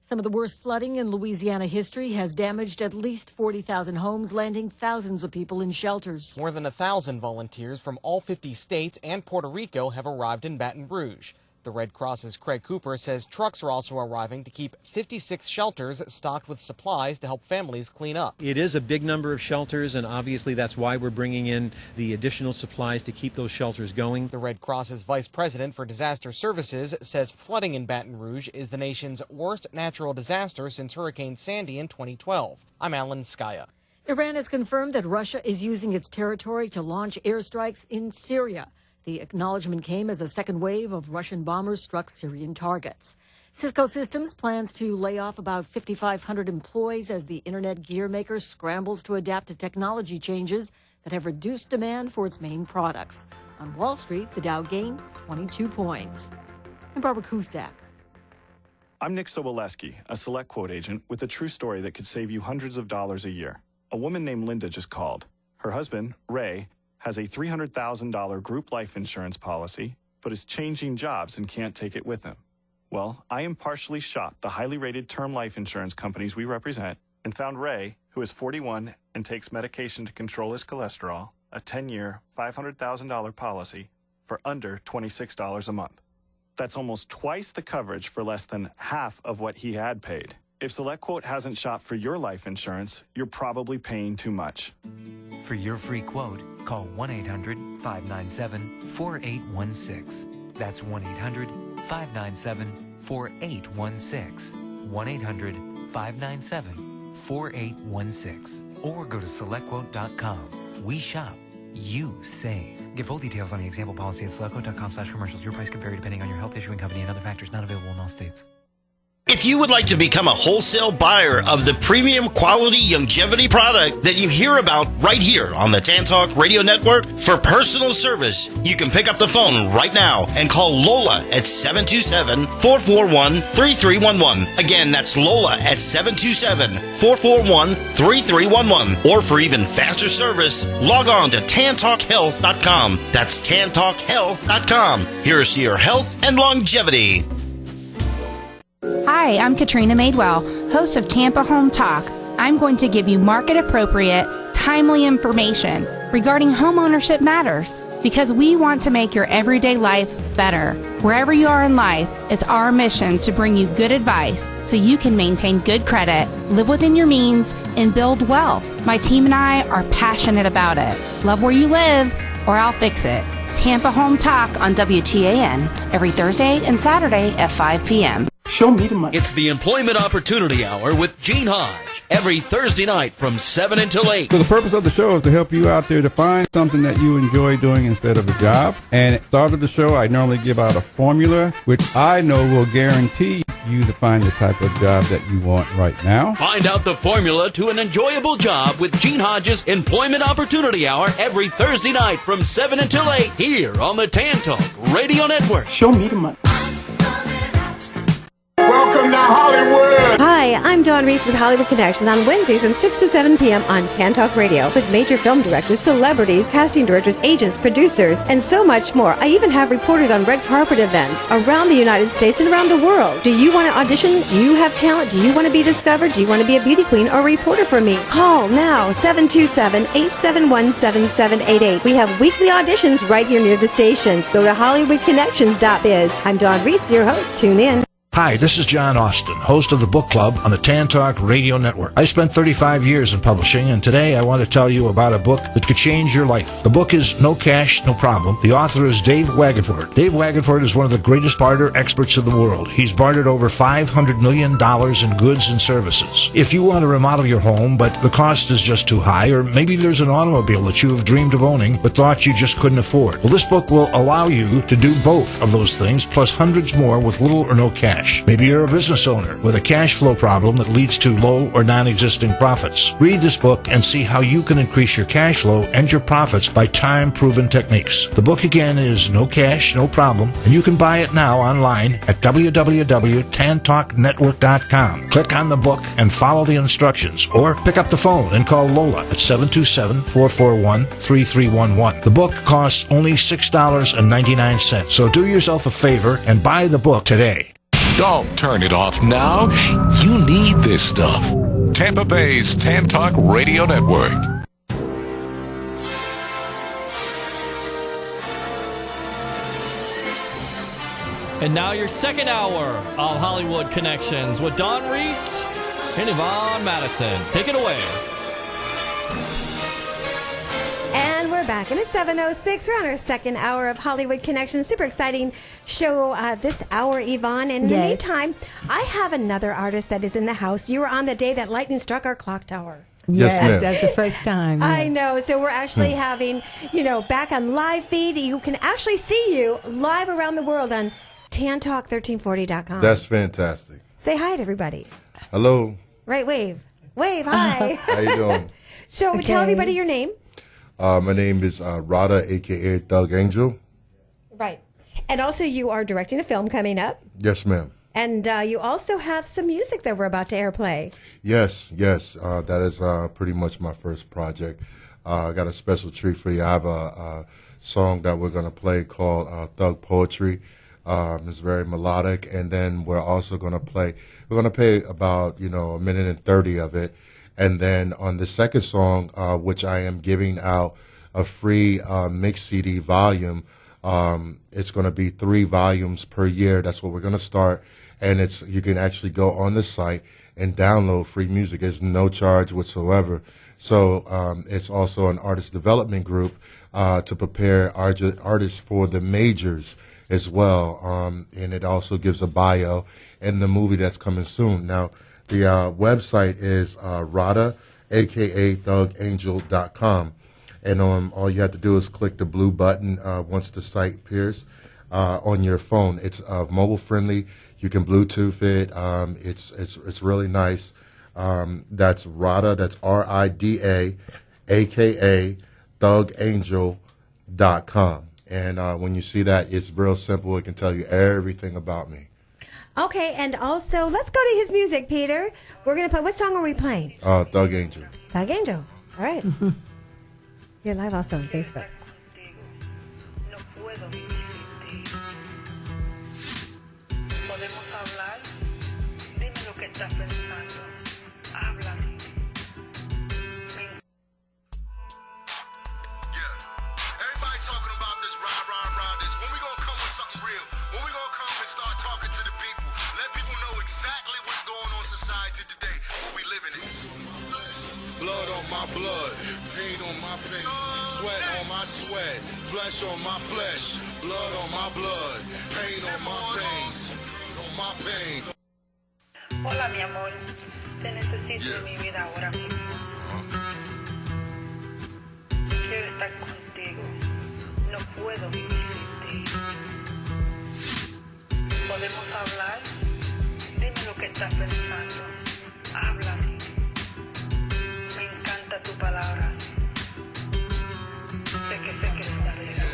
Some of the worst flooding in Louisiana history has damaged at least 40,000 homes, landing thousands of people in shelters. More than 1,000 volunteers from all 50 states and Puerto Rico have arrived in Baton Rouge. The Red Cross's Craig Cooper says trucks are also arriving to keep 56 shelters stocked with supplies to help families clean up. It is a big number of shelters, and obviously that's why we're bringing in the additional supplies to keep those shelters going. The Red Cross's Vice President for Disaster Services says flooding in Baton Rouge is the nation's worst natural disaster since Hurricane Sandy in 2012. I'm Alan Skaya. Iran has confirmed that Russia is using its territory to launch airstrikes in Syria. The acknowledgement came as a second wave of Russian bombers struck Syrian targets. Cisco Systems plans to lay off about 5,500 employees as the internet gear maker scrambles to adapt to technology changes that have reduced demand for its main products. On Wall Street, the Dow gained 22 points. I'm Barbara Cusack. I'm Nick Soboleski, a Select Quote agent with a true story that could save you hundreds of dollars a year. A woman named Linda just called. Her husband, Ray, has a $300,000 group life insurance policy, but is changing jobs and can't take it with him. Well, I impartially shopped the highly rated term life insurance companies we represent and found Ray, who is 41 and takes medication to control his cholesterol, a 10-year, $500,000 policy for under $26 a month. That's almost twice the coverage for less than half of what he had paid. If SelectQuote hasn't shopped for your life insurance, you're probably paying too much. For your free quote, call 1-800-597-4816. That's 1-800-597-4816. 1-800-597-4816. Or go to SelectQuote.com. We shop. You save. Get full details on the example policy at SelectQuote.com/commercials. Your price could vary depending on your health, issuing company, and other factors. Not available in all states. If you would like to become a wholesale buyer of the premium quality longevity product that you hear about right here on the Tan Talk Radio Network, for personal service, you can pick up the phone right now and call Lola at 727-441-3311. Again, that's Lola at 727-441-3311. Or for even faster service, log on to TanTalkHealth.com. That's TanTalkHealth.com. Here's to your health and longevity. Hi, I'm Katrina Madewell, host of Tampa Home Talk. I'm going to give you market-appropriate, timely information regarding homeownership matters because we want to make your everyday life better. Wherever you are in life, it's our mission to bring you good advice so you can maintain good credit, live within your means, and build wealth. My team and I are passionate about it. Love where you live, or I'll fix it. Tampa Home Talk on WTAN every Thursday and Saturday at 5 p.m. Show me the money. It's the Employment Opportunity Hour with Gene Hodge every Thursday night from 7 until 8. So the purpose of the show is to help you out there to find something that you enjoy doing instead of a job. And at the start of the show, I normally give out a formula, which I know will guarantee you to find the type of job that you want right now. Find out the formula to an enjoyable job with Gene Hodge's Employment Opportunity Hour every Thursday night from 7 until 8 here on the Tan Talk Radio Network. Show me the money. Welcome to Hollywood. Hi, I'm Dawn Reese with Hollywood Connections on Wednesdays from 6 to 7 p.m. on Tan Talk Radio with major film directors, celebrities, casting directors, agents, producers, and so much more. I even have reporters on red carpet events around the United States and around the world. Do you want to audition? Do you have talent? Do you want to be discovered? Do you want to be a beauty queen or a reporter for me? Call now, 727-871-7788. We have weekly auditions right here near the stations. Go to HollywoodConnections.biz. I'm Dawn Reese, your host. Tune in. Hi, this is John Austin, host of the Book Club on the Tan Talk Radio Network. I spent 35 years in publishing, and today I want to tell you about a book that could change your life. The book is No Cash, No Problem. The author is Dave Wagenford. Dave Wagenford is one of the greatest barter experts in the world. He's bartered over $500 million in goods and services. If you want to remodel your home, but the cost is just too high, or maybe there's an automobile that you have dreamed of owning, but thought you just couldn't afford, well, this book will allow you to do both of those things, plus hundreds more with little or no cash. Maybe you're a business owner with a cash flow problem that leads to low or non-existing profits. Read this book and see how you can increase your cash flow and your profits by time-proven techniques. The book again is No Cash, No Problem, and you can buy it now online at www.tantalknetwork.com. Click on the book and follow the instructions, or pick up the phone and call Lola at 727-441-3311. The book costs only $6.99, so do yourself a favor and buy the book today. Don't turn it off now. You need this stuff. Tampa Bay's Tan Talk Radio Network. And now your second hour of Hollywood Connections with Don Reese and Yvonne Madison. Take it away. And we're back, and it's 7:06. We're on our second hour of Hollywood Connections. Super exciting show this hour, Yvonne. And in the meantime, I have another artist that is in the house. You were on the day that lightning struck our clock tower. Yes, that's the first time. Yeah. I know. So we're actually having, back on live feed. You can actually see you live around the world on TanTalk1340.com. That's fantastic. Say hi to everybody. Hello. Right, wave. Wave, hi. How you doing? So tell everybody your name. My name is Rida, a.k.a. Thug Angel. Right. And also you are directing a film coming up. Yes, ma'am. And you also have some music that we're about to airplay. Yes. That is pretty much my first project. I got a special treat for you. I have a song that we're going to play called Thug Poetry. It's very melodic. And then we're also going to play about, a minute and 30 of it. And then on the second song, which I am giving out a free mix CD volume, it's going to be 3 volumes per year. That's what we're going to start. And you can actually go on the site and download free music. There's no charge whatsoever. So it's also an artist development group to prepare artists for the majors as well. And it also gives a bio and the movie that's coming soon. Now, the website is Rida, a.k.a. thugangel.com. And all you have to do is click the blue button once the site appears on your phone. It's mobile friendly. You can Bluetooth it. It's really nice. That's Rida. That's Rida, a.k.a. thugangel.com. And when you see that, it's real simple. It can tell you everything about me. Okay, and also, let's go to his music, Peter. We're going to play, what song are we playing? Thug Angel. Thug Angel. All right. You're live also on Facebook. Blood, pain on my pain, sweat on my sweat, flesh on my flesh, blood on my blood, pain on my pain, on my pain. Hola, mi amor, te necesito en mi vida ahora mismo. Quiero estar contigo, no puedo vivir sin ti. ¿Podemos hablar? Dime lo que estás pensando, háblame. Tu palabra. Sé que es la verdad.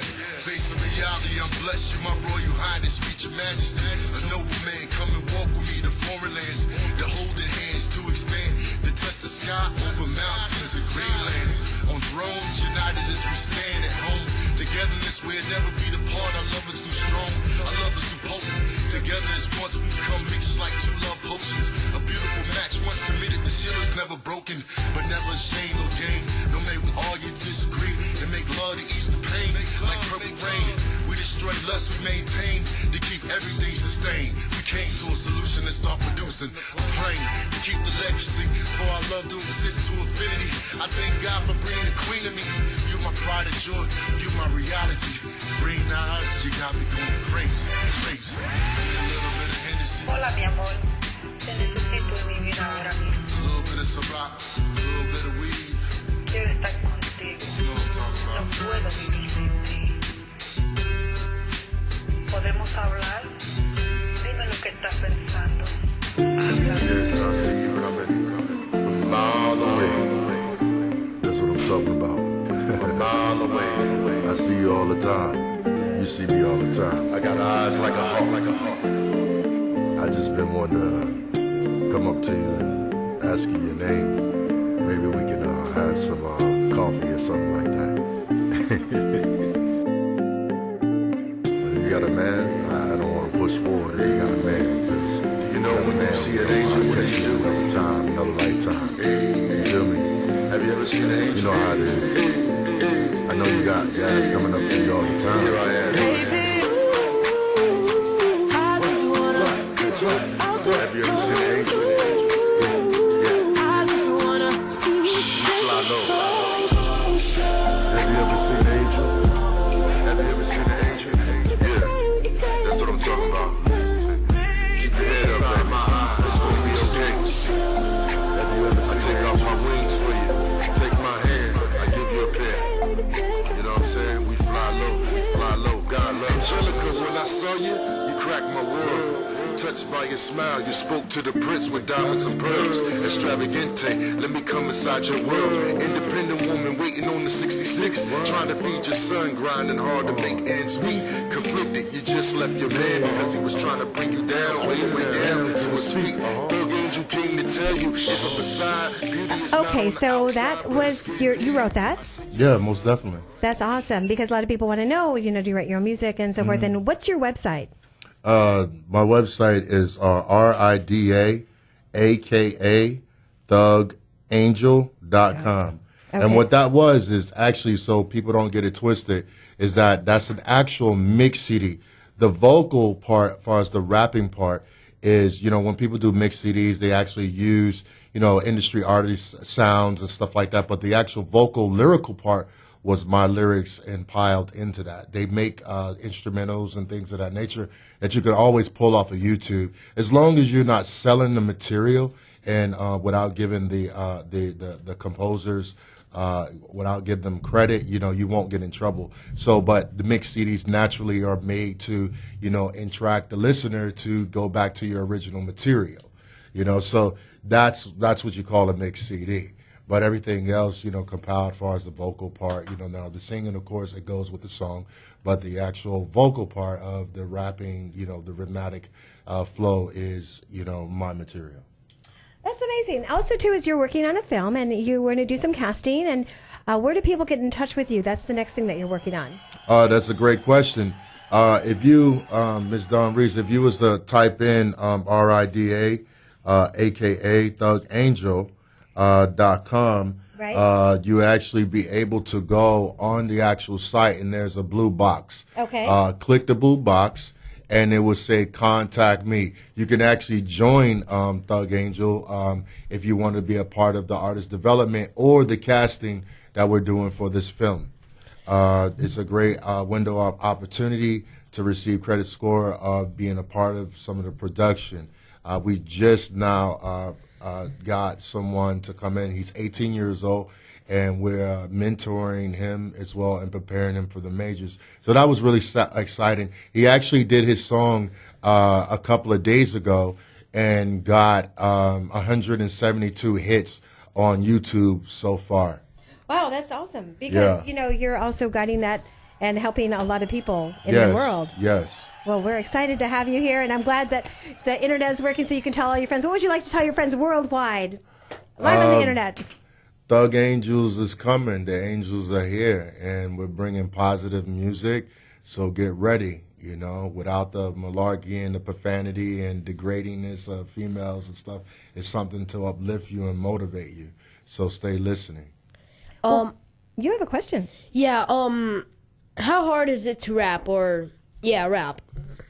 Face of reality, I'm blessed, you my royal highness, meet your majesty. A noble man, come and walk with me to foreign lands. The holding hands to expand, to touch the sky over mountains and greenlands. On thrones, united as we stand at home. Togetherness, we'll never be apart. Our love is too strong, our love is too potent. Together as once, we become mixed like two love potions. A beautiful match, once committed, the seal is never broken, but never shame, no gain. No matter we argue, disagree, and make love to ease the pain. Like purple rain, we destroy lust, we maintain to keep everything sustained. We came to a solution and start producing a plane to keep the legacy. For our love to exist to infinity. I thank God for bringing the queen to me. You my pride and joy, you my reality. Green eyes, you got me going crazy, crazy. A little bit of Hennessy. Hola, mi amor. Te necesito en mi vida ahora mismo. A little bit of Ciroc, a little bit of weed. Quiero estar contigo. You know what I'm talking about. No puedo vivir sin ti. ¿Podemos hablar? Dime lo que estás pensando. Yes, I see you coming from a mile away. That's what I'm talking about. A mile away. I see you all the time. You see me all the time. I got eyes like a hawk. I just been wanting to come up to you and ask you your name. Maybe we can have some coffee or something like that. You got a man? I don't want to push forward. You got a man. You know when you see an angel, what you do? Another time, another lifetime. You feel me? Have you ever seen an angel? You know how it is. I know you got guys coming up to you all the time. Here I am. Have you ever seen an angel? Yeah. Fly low. Have you ever seen an angel? Have you ever seen an angel? Yeah. That's what I'm talking about. Keep your head up, baby. It's gonna be okay. I take off my wings for you. Take my hand, I give you a pair. You know what I'm saying? We fly low, we fly low. God love Angelica, when I saw you, you cracked my world. Touched by your smile, you spoke to the prince with diamonds and pearls. Extravagante, let me come inside your world. Independent woman waiting on the 66, trying to feed your son, grinding hard to make ends meet. Conflicted, you just left your man because he was trying to bring you down, way down to his feet. Thug angel came to tell you it's a facade. Beauty is Okay, so that was you wrote that? Yeah, most definitely. That's awesome because a lot of people want to know, do you write your own music and so forth. And what's your website? My website is RIDA, AKA, thugangel.com. Okay. And what that was is actually, so people don't get it twisted, is that's an actual mix CD. The vocal part, as far as the rapping part, is, when people do mix CDs, they actually use, industry artists' sounds and stuff like that. But the actual vocal lyrical part was my lyrics and piled into that. They make instrumentals and things of that nature that you could always pull off of YouTube, as long as you're not selling the material and without giving the composers, without giving them credit, you won't get in trouble. So, but the mix CDs naturally are made to, attract the listener to go back to your original material, So that's what you call a mix CD. But everything else, compiled as far as the vocal part, now the singing, of course, it goes with the song, but the actual vocal part of the rapping, the rhythmic flow is, my material. That's amazing. Also, too, is you're working on a film and you were going to do some casting. And where do people get in touch with you? That's the next thing that you're working on. That's a great question. If you, Ms. Dawn Reese, if you was to type in RIDA, a.k.a. Thug Angel, .com, right. You actually be able to go on the actual site and there's a blue box. Okay. Click the blue box and it will say contact me. You can actually join Thug Angel if you want to be a part of the artist development or the casting that we're doing for this film. It's a great window of opportunity to receive credit score of being a part of some of the production. We just now got someone to come in. He's 18 years old, and we're mentoring him as well and preparing him for the majors. So that was really exciting. He actually did his song a couple of days ago and got 172 hits on YouTube so far. Wow, that's awesome. Because, you're also guiding that and helping a lot of people in the world. Yes. Well, we're excited to have you here, and I'm glad that the internet is working so you can tell all your friends. What would you like to tell your friends worldwide, live on the internet? Thug Angels is coming. The Angels are here, and we're bringing positive music, so get ready, without the malarkey and the profanity and degradingness of females and stuff. It's something to uplift you and motivate you, so stay listening. You have a question. Yeah, how hard is it to rap rap?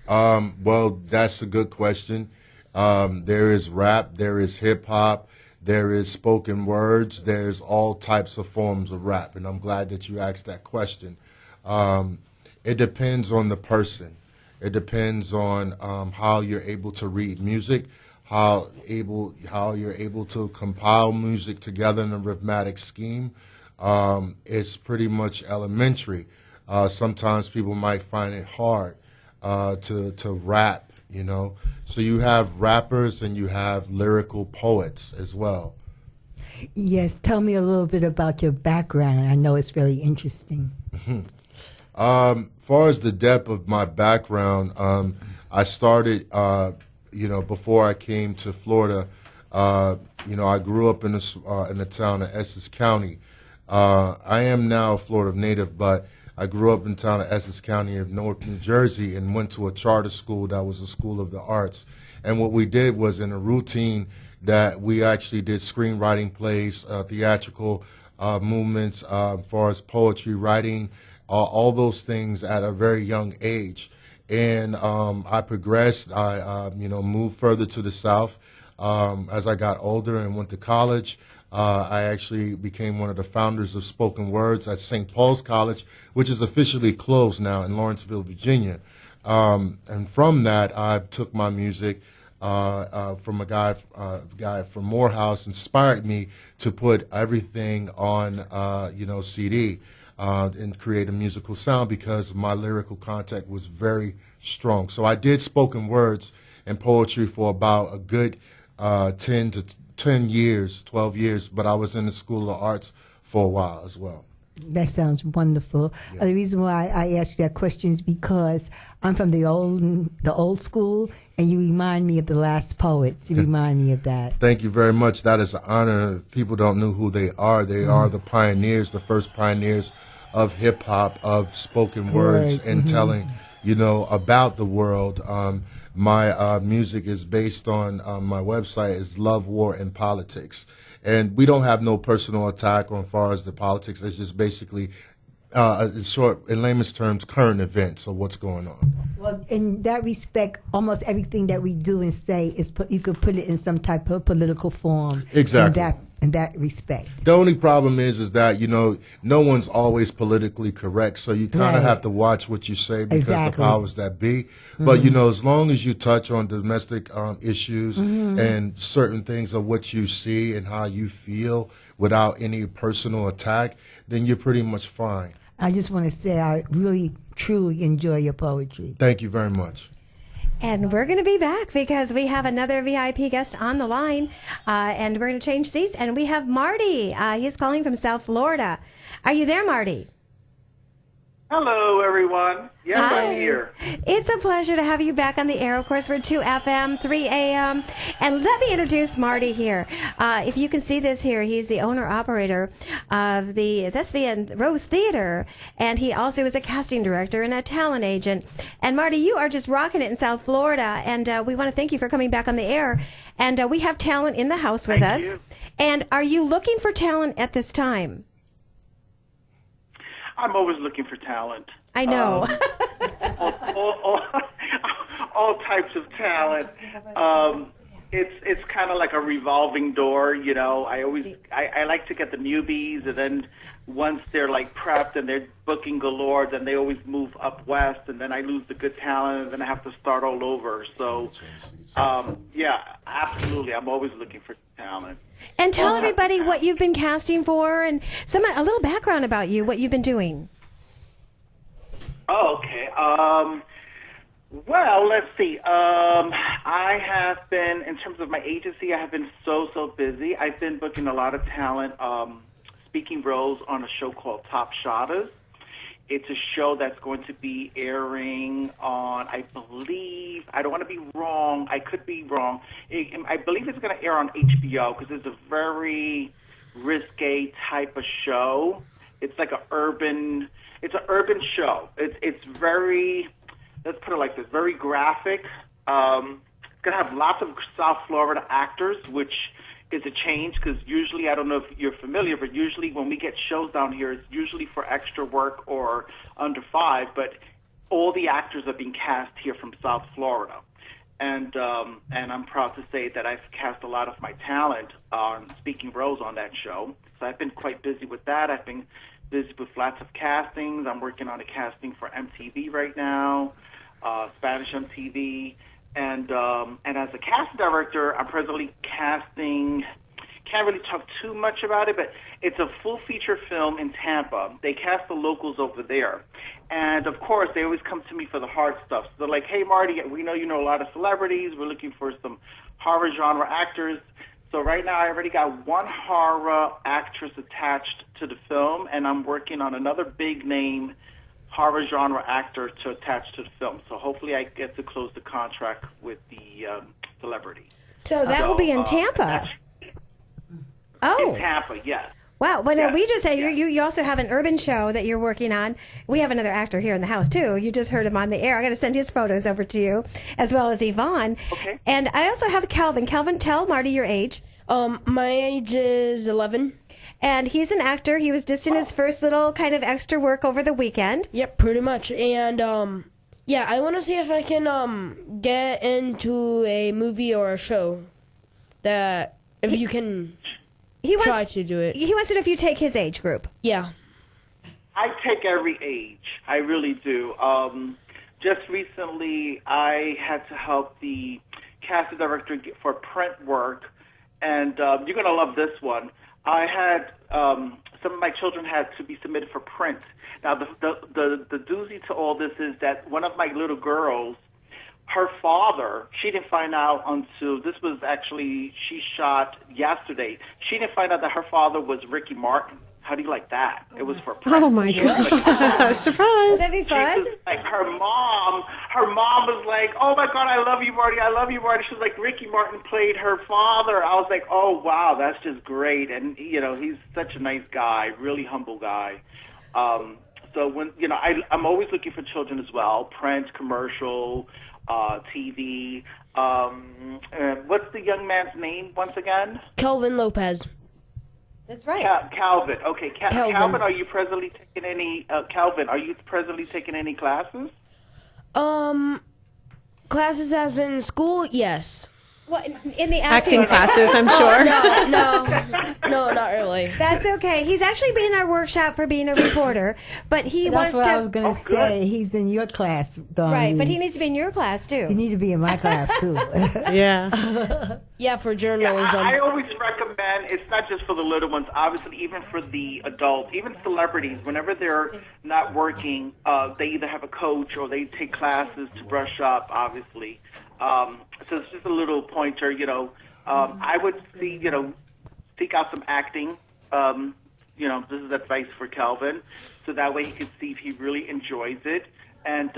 Well, that's a good question. There is rap, there is hip hop, there is spoken words, there's all types of forms of rap, and I'm glad that you asked that question. It depends on the person. It depends on how you're able to read music, how you're able to compile music together in a rhythmic scheme. It's pretty much elementary. Sometimes people might find it hard to rap, you know. So you have rappers and you have lyrical poets as well. Yes, tell me a little bit about your background. I know it's very interesting. Far as the depth of my background, I started, before I came to Florida. I grew up in the town of Essex County. I am now a Florida native, but I grew up in the town of Essex County of North New Jersey and went to a charter school that was a school of the arts. And what we did was in a routine that we actually did screenwriting plays, theatrical movements, as far as poetry, writing, all those things at a very young age. And I progressed. I moved further to the South as I got older and went to college. I actually became one of the founders of Spoken Words at St. Paul's College, which is officially closed now in Lawrenceville, Virginia. And from that, I took my music from a guy from Morehouse, inspired me to put everything on, CD and create a musical sound because my lyrical content was very strong. So I did spoken words and poetry for about a good 10 years, 12 years, but I was in the School of Arts for a while as well. That sounds wonderful. Yeah. The reason why I asked that question is because I'm from the old school, and you remind me of the last poets. You remind me of that. Thank you very much. That is an honor. If people don't know who they are are the pioneers, the first pioneers of hip hop, of spoken words, and telling, about the world. My music is based on my website is Love, War, and Politics. And we don't have no personal attack on far as the politics. It's just basically, in layman's terms, current events of what's going on. Well, in that respect, almost everything that we do and say you could put it in some type of political form. Exactly. In that respect. The only problem is that, no one's always politically correct, so you kind of have to watch what you say because the powers that be. But, as long as you touch on domestic issues and certain things of what you see and how you feel without any personal attack, then you're pretty much fine. I just want to say I really, truly enjoy your poetry. Thank you very much. And we're going to be back because we have another VIP guest on the line, and we're going to change seats. And we have Marty. He's calling from South Florida. Are you there, Marty? Hello, everyone. Yes, Hi. I'm here. It's a pleasure to have you back on the air. Of course, we're 2 FM, 3 AM. And let me introduce Marty here. If you can see this here, he's the owner-operator of the Thespian Rose Theater. And he also is a casting director and a talent agent. And Marty, you are just rocking it in South Florida. And we want to thank you for coming back on the air. And we have talent in the house with us. You. And are you looking for talent at this time? I'm always looking for talent. I know. All types of talent. It's kind of like a revolving door, I like to get the newbies, and then once they're like prepped and they're booking galore, then they always move up west, and then I lose the good talent, and then I have to start all over. So, yeah, absolutely, I'm always looking for talent. And tell everybody what you've been casting for, and a little background about you, what you've been doing. Oh, okay. Well, let's see. I have been, in terms of my agency, I have been so busy. I've been booking a lot of talent, speaking roles on a show called Top Shotters. It's a show that's going to be airing on, I believe, I don't want to be wrong, I could be wrong. I believe it's going to air on HBO because it's a very risque type of show. It's like it's an urban show. It's very, let's put it like this, very graphic. It's going to have lots of South Florida actors, which is a change because usually, I don't know if you're familiar, but usually when we get shows down here, it's usually for extra work or under 5. But all the actors are being cast here from South Florida. And I'm proud to say that I've cast a lot of my talent on speaking roles on that show. So I've been quite busy with that. I've been busy with lots of castings. I'm working on a casting for MTV right now, Spanish MTV. And as a casting director, I'm presently casting. Can't really talk too much about it, but it's a full feature film in Tampa. They cast the locals over there. And, of course, they always come to me for the hard stuff. So they're like, hey, Marty, we know you know a lot of celebrities. We're looking for some horror genre actors. So right now I already got one horror actress attached to the film, and I'm working on another big-name horror genre actor to attach to the film. So hopefully I get to close the contract with the celebrity. So that will be in Tampa. In Tampa, yes. Wow. Well, yes. we just said you also have an urban show that you're working on. We have another actor here in the house, too. You just heard him on the air. I got to send his photos over to you, as well as Yvonne. Okay. And I also have Kalvin. Kalvin, tell Marty your age. My age is 11. And he's an actor. He was just in his first little kind of extra work over the weekend. Yep, pretty much. And, yeah, I want to see if I can get into a movie or a show that, if you can... try to do it. He wants to know if you take his age group. Yeah. I take every age. I really do. Just recently, I had to help the casting director for print work, and you're going to love this one. I had some of my children had to be submitted for print. Now, the doozy to all this is that one of my little girls, her father, she didn't find out until, this was actually, she shot yesterday. She didn't find out that her father was Ricky Martin. How do you like that? It was for print. Oh, my God. Surprise. That'd be fun. Like her mom was like, oh, my God, I love you, Marty. I love you, Marty. She was like, Ricky Martin played her father. I was like, oh, wow, that's just great. And, you know, he's such a nice guy, really humble guy. So when, you know, I'm always looking for children as well, print, commercial, TV. What's the young man's name once again? Calvin Lopez. That's right. Calvin. Okay, Calvin. Calvin, are you presently taking any? Calvin, are you presently taking any classes? Classes as in school? Yes. Well, in the acting classes, I'm sure. No, not really. That's okay. He's actually been in our workshop for being a reporter, but he That's wants what to. I was going to say. He's in your class, Dawn. Right, but he needs to be in your class too. He needs to be in my class too. Yeah. Yeah, for journalism. I always recommend, it's not just for the little ones, obviously, even for the adults, even celebrities, whenever they're not working, they either have a coach or they take classes to brush up, obviously. So it's just a little pointer, you know. I would see, you know, seek out some acting. You know, this is advice for Calvin, so that way he can see if he really enjoys it. And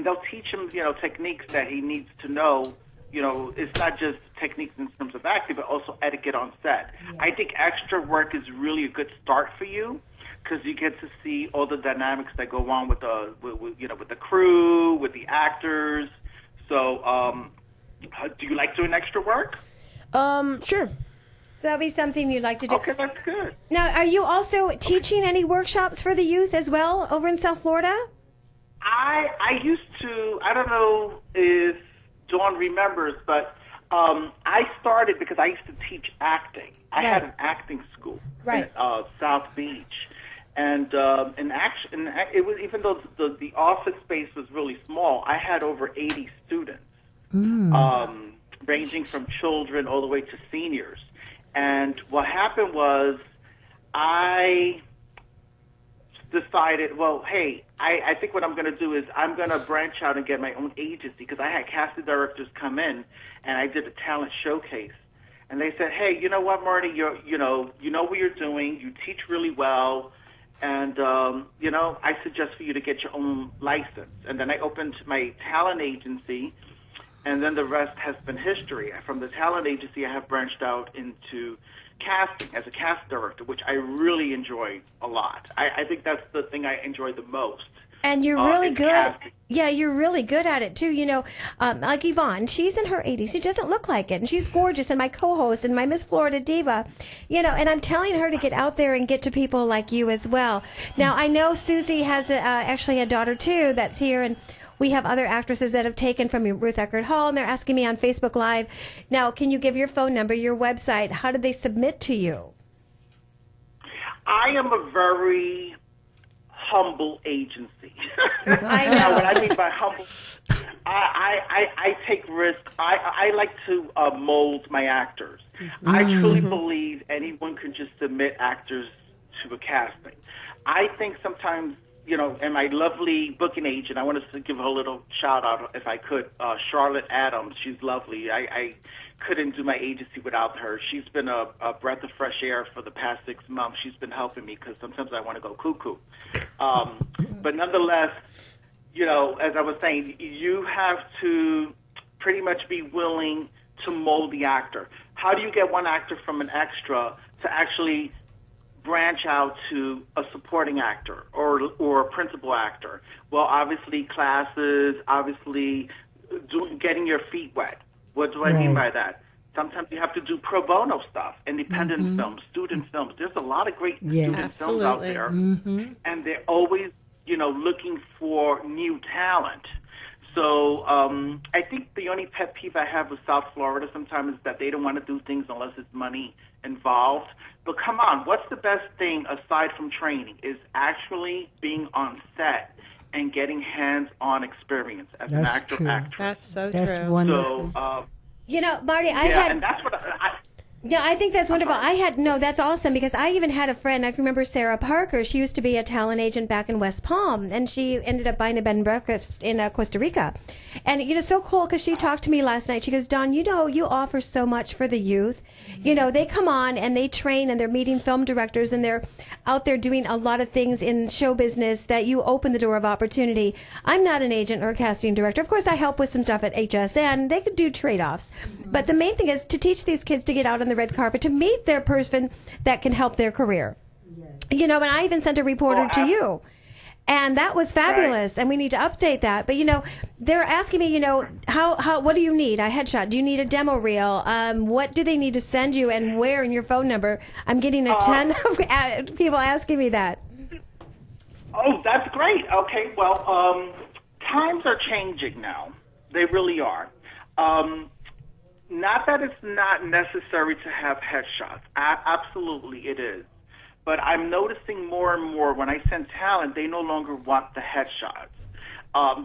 they'll teach him, you know, techniques that he needs to know. You know, it's not just techniques in terms of acting, but also etiquette on set. Yes. I think extra work is really a good start for you because you get to see all the dynamics that go on with the, you know, with the crew, with the actors. So, do you like doing extra work? Sure. So that'll be something you'd like to do. Okay, that's good. Now, are you also teaching any workshops for the youth as well over in South Florida? I used to. I don't know if Dawn remembers, but I started because I used to teach acting. I had an acting school in South Beach. And it was, even though the office space was really small, I had over 80 students, ranging from children all the way to seniors. And what happened was I decided, well, hey, I think what I'm going to do is I'm going to branch out and get my own agency because I had casting directors come in and I did a talent showcase. And they said, hey, you know what, Marty, you know what you're doing. You teach really well. And, you know, I suggest for you to get your own license. And then I opened my talent agency, and then the rest has been history. From the talent agency, I have branched out into casting as a cast director, which I really enjoy a lot. I think that's the thing I enjoy the most. And you're really in good. casting. Yeah, you're really good at it too. You know, like Yvonne, she's in her 80s. She doesn't look like it, and she's gorgeous. And my co-host and my Miss Florida Diva, you know, and I'm telling her to get out there and get to people like you as well. Now, I know Susie has actually a daughter too that's here, and we have other actresses that have taken from Ruth Eckerd Hall, and they're asking me on Facebook Live. Now, can you give your phone number, your website? How do they submit to you? I am a very humble agency. I know. Now, what I mean by humble, I take risks. I like to mold my actors. I truly believe anyone can just submit actors to a casting. I think sometimes, you know, and my lovely booking agent, I wanted to give her a little shout out if I could, Charlotte Adams. She's lovely. I couldn't do my agency without her. She's been a breath of fresh air for the past 6 months. She's been helping me because sometimes I want to go cuckoo. But nonetheless, you know, as I was saying, you have to pretty much be willing to mold the actor. How do you get one actor from an extra to actually branch out to a supporting actor or a principal actor? Well, obviously classes, obviously getting your feet wet. What do I mean by that? Sometimes you have to do pro bono stuff, independent films, student films. There's a lot of great student films out there, and they're always, you know, looking for new talent. So I think the only pet peeve I have with South Florida sometimes is that they don't want to do things unless it's money involved. But come on, what's the best thing aside from training is actually being on set and getting hands-on experience as an actor, actress. That's so That's true. wonderful. So, You know, Marty, and that's what I think that's wonderful. That's awesome because I even had a friend, I remember Sarah Parker. She used to be a talent agent back in West Palm, and she ended up buying a bed and breakfast in Costa Rica. And, you know, so cool because she talked to me last night. She goes, Dawn, you know, you offer so much for the youth. You know, they come on and they train and they're meeting film directors and they're out there doing a lot of things in show business that you open the door of opportunity. I'm not an agent or a casting director. Of course, I help with some stuff at HSN. They could do trade-offs. But the main thing is to teach these kids to get out on the red carpet, to meet their person that can help their career. You know, and I even sent a reporter to you. And that was fabulous, and we need to update that. But, you know, they're asking me, you know, what do you need? A headshot? Do you need a demo reel? What do they need to send you and where in your phone number? I'm getting a ton of people asking me that. Oh, that's great. Okay, well, times are changing now. They really are. Not that it's not necessary to have headshots. Absolutely it is. But I'm noticing more and more when I send talent, they no longer want the headshots.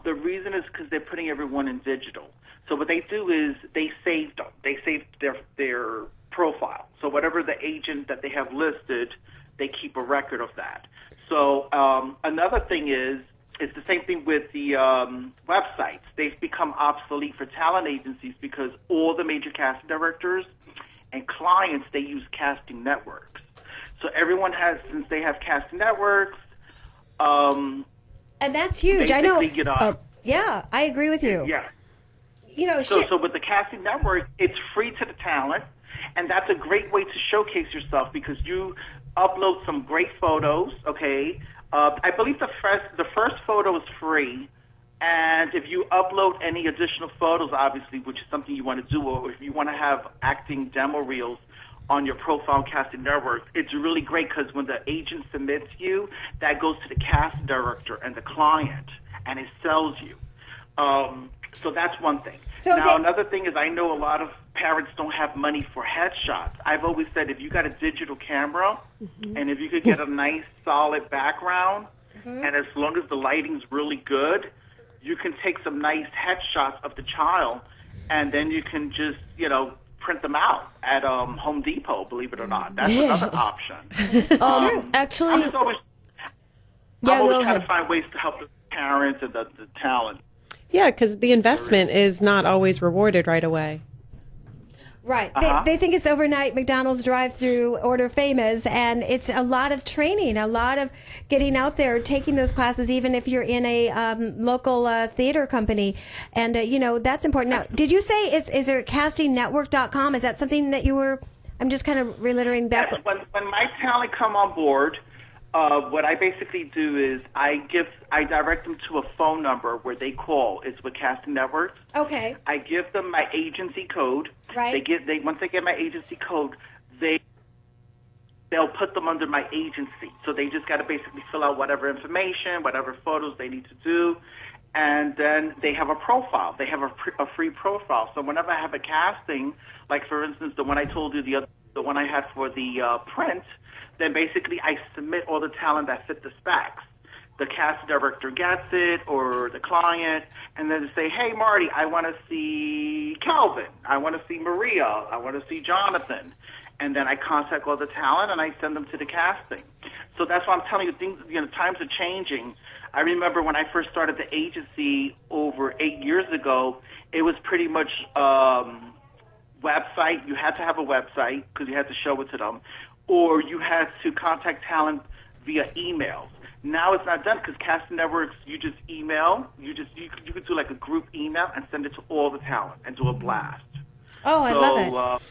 The reason is because they're putting everyone in digital. So what they do is they save them. They save their profile. So whatever the agent that they have listed, they keep a record of that. So another thing is, it's the same thing with the websites. They've become obsolete for talent agencies because all the major casting directors and clients, they use casting networks. So everyone has, since they have casting networks. And that's huge. I know. Yeah, I agree with you. Yeah. You know, so with the casting network, it's free to the talent, and that's a great way to showcase yourself because you upload some great photos, okay? I believe the first photo is free, and if you upload any additional photos, obviously, which is something you want to do, or if you want to have acting demo reels on your profile casting network, it's really great because when the agent submits you, that goes to the casting director and the client, and it sells you. So that's one thing. Another thing is I know a lot of parents don't have money for headshots. I've always said if you got a digital camera and if you could get a nice solid background and as long as the lighting's really good, you can take some nice headshots of the child and then you can just, you know, print them out at Home Depot, believe it or not. That's another option. Actually, I'm always trying to find ways to help the parents and the talent. Yeah, because the investment is not always rewarded right away. Right. They think it's overnight McDonald's drive-through order famous, and it's a lot of training, a lot of getting out there, taking those classes, even if you're in a local theater company. And, you know, that's important. Now, did you say, is there castingnetwork.com? Is that something that you were, I'm just kind of reiterating back. Yes, when my talent come on board, what I basically do is I direct them to a phone number where they call. It's with Casting Networks. Okay. I give them my agency code. Right. Once they get my agency code, they'll put them under my agency. So they just got to basically fill out whatever information, whatever photos they need to do, and then they have a profile. They have a free profile. So whenever I have a casting, like for instance the one I told you the one I had for the print, then basically I submit all the talent that fit the specs. The cast director gets it, or the client, and then they say, hey, Marty, I want to see Kalvin. I want to see Maria. I want to see Jonathan. And then I contact all the talent, and I send them to the casting. So that's why I'm telling you, times are changing. I remember when I first started the agency over 8 years ago, it was pretty much website. You had to have a website because you had to show it to them, or you had to contact talent via emails. Now it's not done because Casting Networks, you just email. You could do like a group email and send it to all the talent and do a blast. Oh, I love it.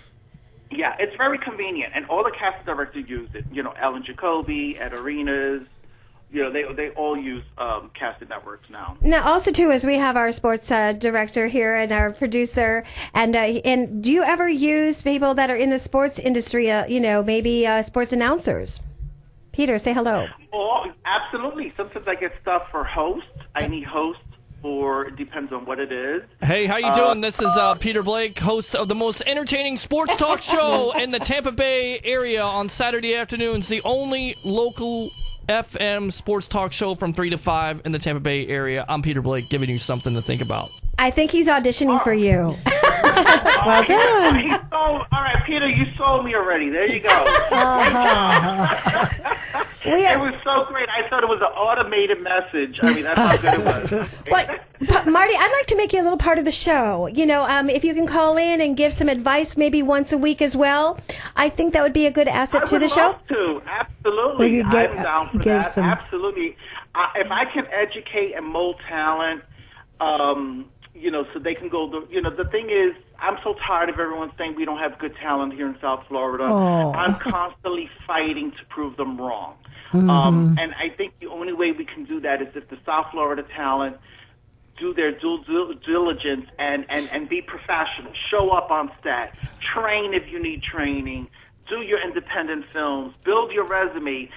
Yeah, it's very convenient, and all the casting directors use it. Ellen Jacoby, Ed Arenas, they all use Casting Networks now. Now, also too, as we have our sports director here and our producer, and do you ever use people that are in the sports industry? Maybe sports announcers. Peter, say hello. Oh, absolutely. Sometimes I get stuff for hosts. I need hosts. Or it depends on what it is. Hey, how you doing? This is Peter Blake, host of the most entertaining sports talk show in the Tampa Bay area on Saturday afternoons. The only local FM sports talk show from 3 to 5 in the Tampa Bay area. I'm Peter Blake, giving you something to think about. I think he's auditioning for you. Well done. All right, Peter, you sold me already. There you go. It was so great. I thought it was an automated message. I mean, that's how good it was. Well, Marty, I'd like to make you a little part of the show. If you can call in and give some advice maybe once a week as well, I think that would be a good asset to the show. I would love to. Absolutely. I'm down for that. Absolutely. If I can educate and mold talent, so they can go, the thing is, I'm so tired of everyone saying we don't have good talent here in South Florida. Oh. I'm constantly fighting to prove them wrong. Mm-hmm. And I think the only way we can do that is if the South Florida talent do their due diligence and be professional, show up on set, train if you need training, do your independent films, build your resume.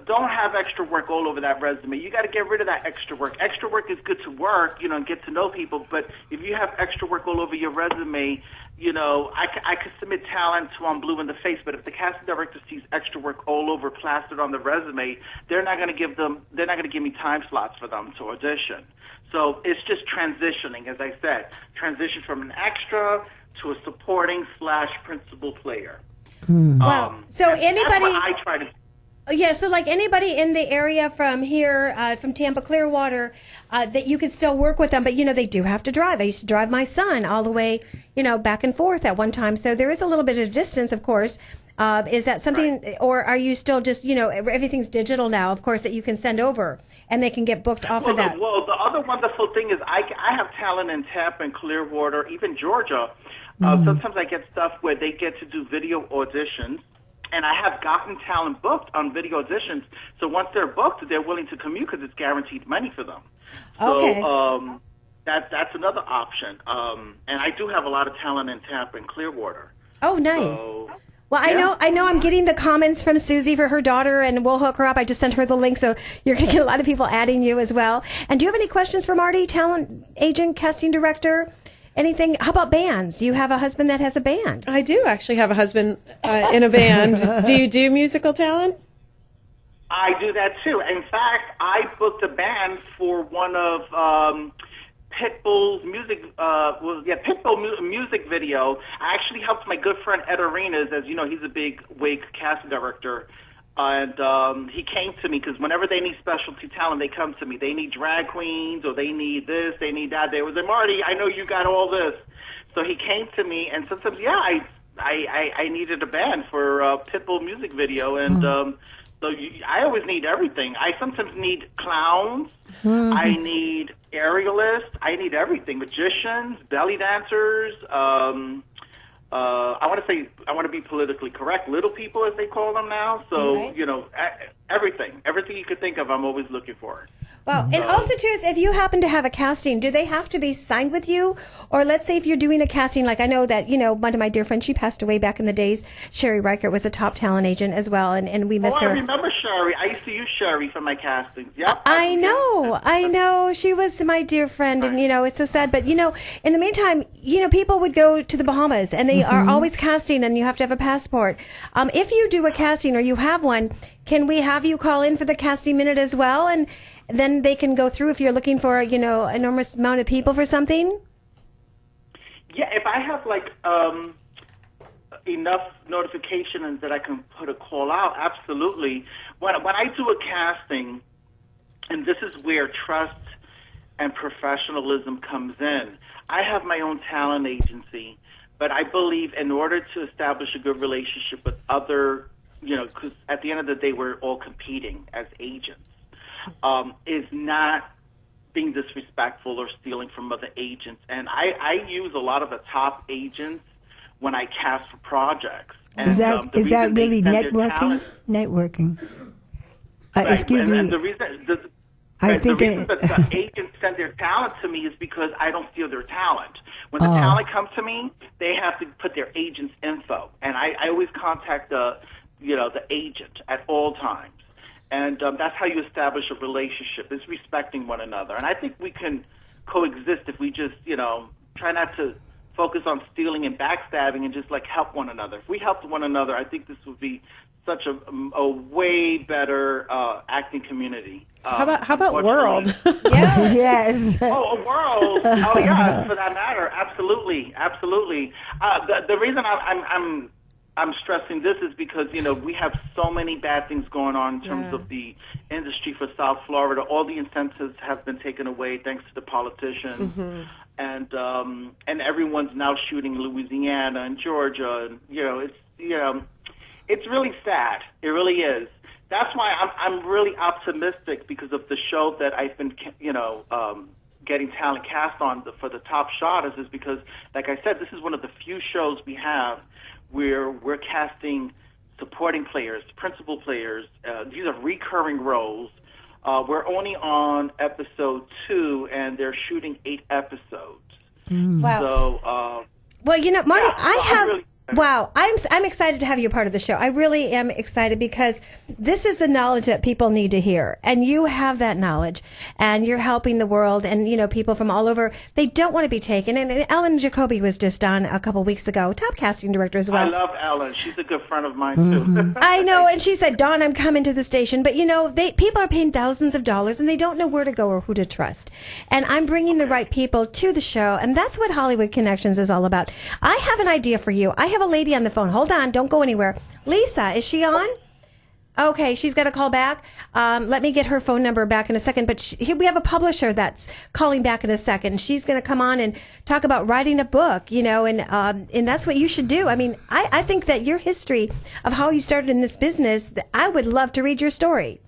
Don't have extra work all over that resume. You got to get rid of that extra work. Extra work is good to work, and get to know people. But if you have extra work all over your resume, I could submit talent to I'm blue in the face. But if the casting director sees extra work all over plastered on the resume, they're not going to give me time slots for them to audition. So it's just transitioning, as I said, transition from an extra to a supporting / principal player. Wow. So anybody, that's what I try to. Yeah, so like anybody in the area from here, from Tampa, Clearwater, that you could still work with them, but they do have to drive. I used to drive my son all the way, back and forth at one time. So there is a little bit of distance, of course. Is that something, right, or are you still just, everything's digital now, of course, that you can send over and they can get booked off of that? Well, the other wonderful thing is I have talent in Tampa and Clearwater, even Georgia. Sometimes I get stuff where they get to do video auditions, and I have gotten talent booked on video auditions. So once they're booked, they're willing to commute because it's guaranteed money for them. Okay. So that's another option. And I do have a lot of talent in Tampa and Clearwater. Oh, nice. So, well, yeah. I know I'm getting the comments from Susie for her daughter, and we'll hook her up. I just sent her the link, so you're going to get a lot of people adding you as well. And do you have any questions for Marty, talent agent, casting director? Anything? How about bands? You have a husband that has a band. I do actually have a husband in a band. Do you do musical talent? I do that too. In fact, I booked a band for one of Pitbull's music. Pitbull music video. I actually helped my good friend Ed Arenas, as you know, he's a big wig casting director. And he came to me because whenever they need specialty talent, they come to me. They need drag queens, or they need this, they need that. They was like, Marty, I know you got all this. So he came to me, and sometimes, I needed a band for a Pitbull music video, and I always need everything. I sometimes need clowns. I need aerialists. I need everything. Magicians, belly dancers. I want to be politically correct, little people as they call them now. So, Right. you know, everything you could think of, I'm always looking for. Well, and also, too, is if you happen to have a casting, do they have to be signed with you? Or let's say if you're doing a casting, like I know that, you know, one of my dear friends, she passed away back in the days. Sherry Reichert was a top talent agent as well, and we miss I her. remember Sherry. I used to use Sherry for my castings. Yep. I know. She was my dear friend, and, you know, it's so sad. But, you know, in the meantime, you know, people would go to the Bahamas, and they are always casting, and you have to have a passport. If you do a casting or you have one, can we have you call in for the casting minute as well? And then they can go through if you're looking for, you know, an enormous amount of people for something? Yeah, if I have, like, enough notifications that I can put a call out, absolutely. When I do a casting, and this is where trust and professionalism comes in, I have my own talent agency, but I believe in order to establish a good relationship with other, you know, because at the end of the day, we're all competing as agents, is not being disrespectful or stealing from other agents. And I use a lot of the top agents when I cast for projects. And, Is that really networking? Networking. Excuse me. And the reason that the agents send their talent to me is because I don't steal their talent. When the talent comes to me, they have to put their agent's info, and I always contact the agent at all times. And that's how you establish a relationship, is respecting one another. And I think we can coexist if we just, you know, try not to focus on stealing and backstabbing and just, like, help one another. If we helped one another, I think this would be such a way better acting community. How about world? Yeah. Yes. Oh, a world. Oh, yeah, for that matter. Absolutely. The reason I'm stressing this is because, you know, we have so many bad things going on in terms of the industry for South Florida. All the incentives have been taken away thanks to the politicians. And everyone's now shooting Louisiana and Georgia, and it's really sad. It really is. That's why I'm really optimistic because of the show that I've been getting talent cast on for the Top Shotters, is because, like I said, this is one of the few shows we have where we're casting supporting players, principal players. These are recurring roles. We're only on episode 2, and they're shooting 8 episodes. Wow. So, well, you know, Marty, yeah, I'm excited to have you a part of the show. I really am excited because this is the knowledge that people need to hear, and you have that knowledge, and you're helping the world, and, you know, people from all over, they don't want to be taken. And Ellen Jacoby was just on a couple weeks ago, top casting director as well. I love Ellen. She's a good friend of mine too. I know, and she said, "Dawn, I'm coming to the station," but, you know, people are paying thousands of dollars, and they don't know where to go or who to trust. And I'm bringing the right people to the show, and that's what Hollywood Connections is all about. I have an idea for you. I have a lady on the phone. Hold on. Don't go anywhere. Lisa, is she on? Okay, she's got to call back. Let me get her phone number back in a second. But we have a publisher that's calling back in a second. She's going to come on and talk about writing a book, you know, and that's what you should do. I mean, I think that your history of how you started in this business, I would love to read your story.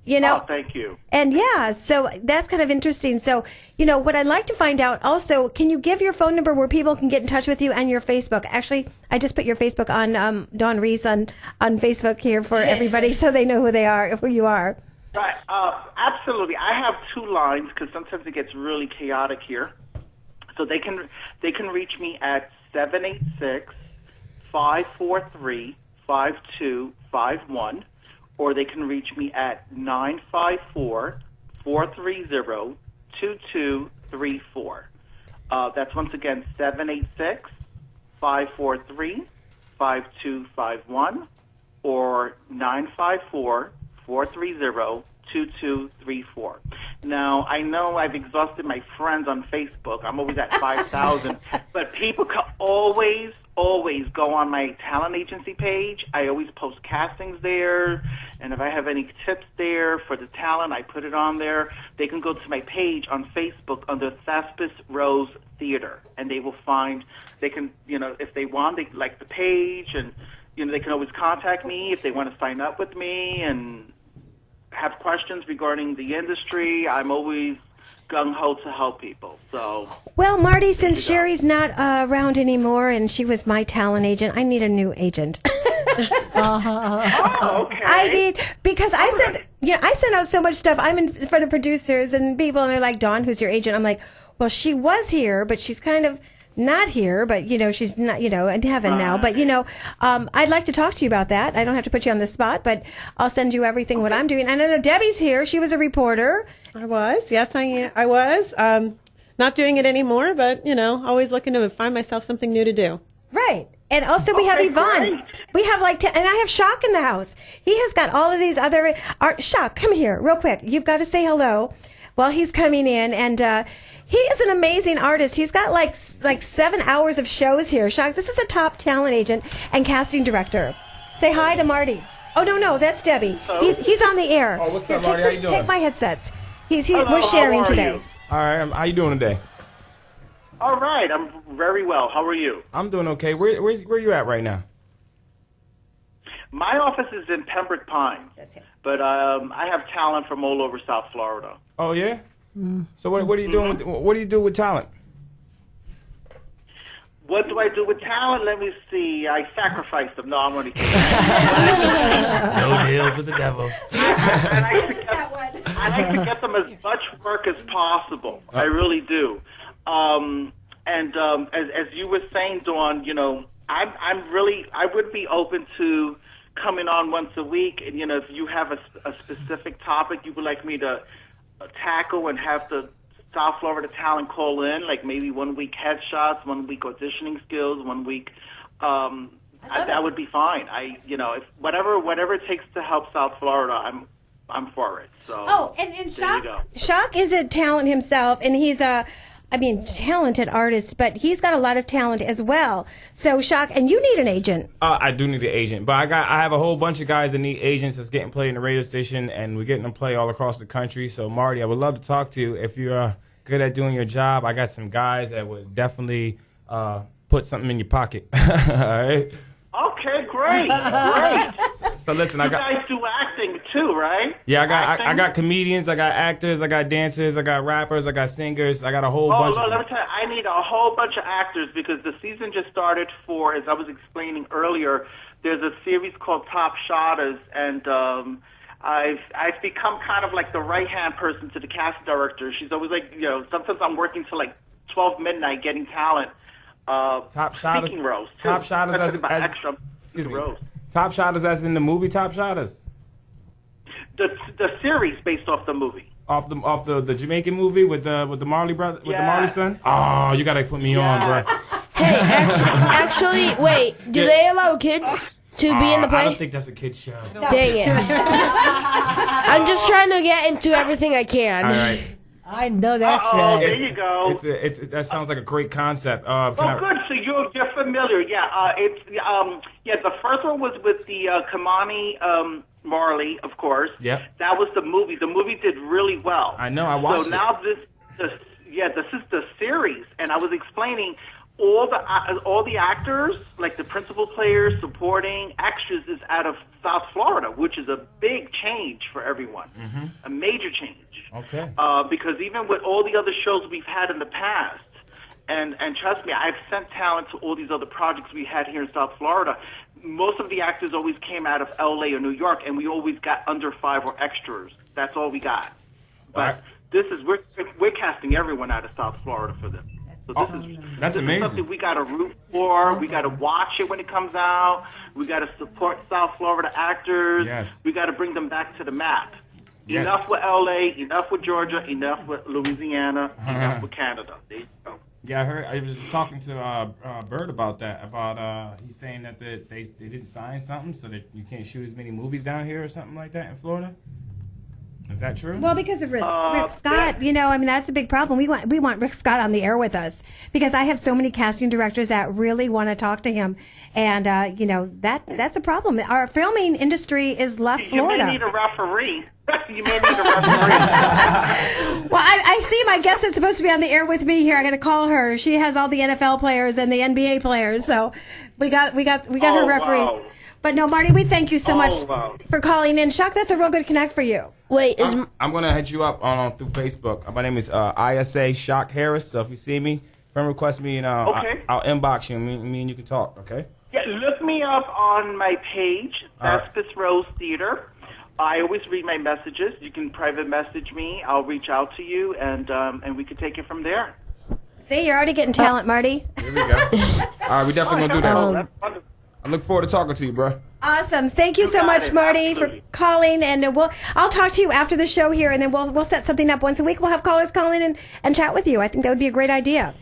You know, oh, thank you. And yeah, so that's kind of interesting. So, you know, what I'd like to find out also, can you give your phone number where people can get in touch with you, and your Facebook? Actually, I just put your Facebook on Dawn Reese on Facebook here for everybody, so they know who you are. Right. Absolutely. I have 2 lines because sometimes it gets really chaotic here. So they can reach me at 786-543-5251. Or they can reach me at 954-430-2234. That's once again 786-543-5251 or 954-430-2234. Now, I know I've exhausted my friends on Facebook. I'm always at 5,000. But people can always go on my talent agency page. I always post castings there. And if I have any tips there for the talent, I put it on there. They can go to my page on Facebook under Thespis Rose Theater. And they will find, they can, you know, if they want, they like the page. And, you know, they can always contact me if they want to sign up with me and have questions regarding the industry. I'm always gung-ho to help people. So, well, Marty, since Sherry's not around anymore and she was my talent agent, I need a new agent. Oh, okay. I need, because I sent out so much stuff. I'm in front of producers and people, and they're like, Dawn, who's your agent? I'm like, well, she was here, but she's kind of not here, but, she's not, in heaven now. But, I'd like to talk to you about that. I don't have to put you on the spot, but I'll send you everything what I'm doing. And I know Debbie's here. She was a reporter. I was. Yes, I was. Not doing it anymore, but, always looking to find myself something new to do. Right. And also we have Yvonne. Great. We have and I have Shock in the house. He has got all of these other art. Shock, come here real quick. You've got to say hello while he's coming in. And he is an amazing artist. He's got like 7 hours of shows here. Shock, this is a top talent agent and casting director. Say hi to Marty. Oh, no, that's Debbie. He's on the air. Oh, what's up, Marty? How you doing? Take my headsets. We're sharing today. All right, how you doing today? All right, I'm very well. How are you? I'm doing okay. Where you at right now? My office is in Pembroke Pines, but I have talent from all over South Florida. Oh yeah. So what are you doing? What do you do with talent? What do I do with talent? Let me see. I sacrifice them. No, I'm only kidding. No deals with the devils. I like to get them as much work as possible. I really do. As you were saying, Dawn, I would be open to coming on once a week. And, if you have a specific topic you would like me to tackle and have the South Florida talent call in, like maybe 1 week headshots, 1 week auditioning skills, 1 week, that would be fine. If whatever it takes to help South Florida, I'm for it. So and Shock is a talent himself, and he's talented artist, but he's got a lot of talent as well. So Shock, and you need an agent. I do need an agent, but I have a whole bunch of guys that need agents that's getting played in the radio station, and we're getting them play all across the country. So Marty, I would love to talk to you if you're good at doing your job. I got some guys that would definitely put something in your pocket. All right. Okay, great. So listen, you guys do acting too, right? Yeah, I got comedians, I got actors, I got dancers, I got rappers, I got singers, I got a whole bunch. Let me tell you, I need a whole bunch of actors because the season just started for, as I was explaining earlier, there's a series called Top Shotters, and I've become kind of like the right-hand person to the casting director. She's always like, sometimes I'm working till like 12 midnight getting talent. Top Shotters. Speaking roles. Top Shotters Top Shotters as in the movie Top Shotters. The series based off the movie. Off the Jamaican movie with the Marley brother the Marley son. Oh, you gotta put me on, bro. Hey, actually, wait. Do they allow kids to be in the play? I don't think that's a kid's show. Dang it! I'm just trying to get into everything I can. All right. I know that's right. There you go. That sounds like a great concept. Good. So you're familiar. Yeah. The first one was with the Kamani Marley, of course. Yeah. That was the movie. The movie did really well. I know. I watched it. So now this is the series, and I was explaining all the actors, like the principal players, supporting extras, is out of South Florida, which is a big change for everyone. Mm-hmm. A major change. Okay. Because even with all the other shows we've had in the past, and trust me, I've sent talent to all these other projects we had here in South Florida. Most of the actors always came out of L.A. or New York, and we always got under 5 or extras. That's all we got. But we're casting everyone out of South Florida for this. So that's amazing. Is something we got to root for. We got to watch it when it comes out. We got to support South Florida actors. Yes. We got to bring them back to the map. Yes. Enough with L.A., enough with Georgia, enough with Louisiana, enough with Canada. There you go. Yeah, I heard. I was just talking to Bird about that. He's saying that they didn't sign something, so that you can't shoot as many movies down here or something like that in Florida. Is that true? Well, because of Rick Scott, that's a big problem. We want Rick Scott on the air with us because I have so many casting directors that really want to talk to him, and that's a problem. Our filming industry is left Florida. You may need a referee. Well, I see my guest is supposed to be on the air with me here. I got to call her. She has all the NFL players and the NBA players, so we got her referee. Wow. But no, Marty, we thank you so much wow. for calling in. Shock, that's a real good connect for you. Wait, I'm gonna hit you up on through Facebook. My name is ISA Shock Harris. So if you see me, friend request me, and Okay. I'll inbox you. Me and you can talk. Okay. Yeah, look me up on my page, Vespis Rose Theater. I always read my messages. You can private message me. I'll reach out to you, and we can take it from there. See, you're already getting talent, Marty. Here we go. All right, we definitely gonna do that. I look forward to talking to you, bro. Awesome. Thank you so much, Marty, for calling. And I'll talk to you after the show here, and then we'll set something up once a week. We'll have callers call in and chat with you. I think that would be a great idea.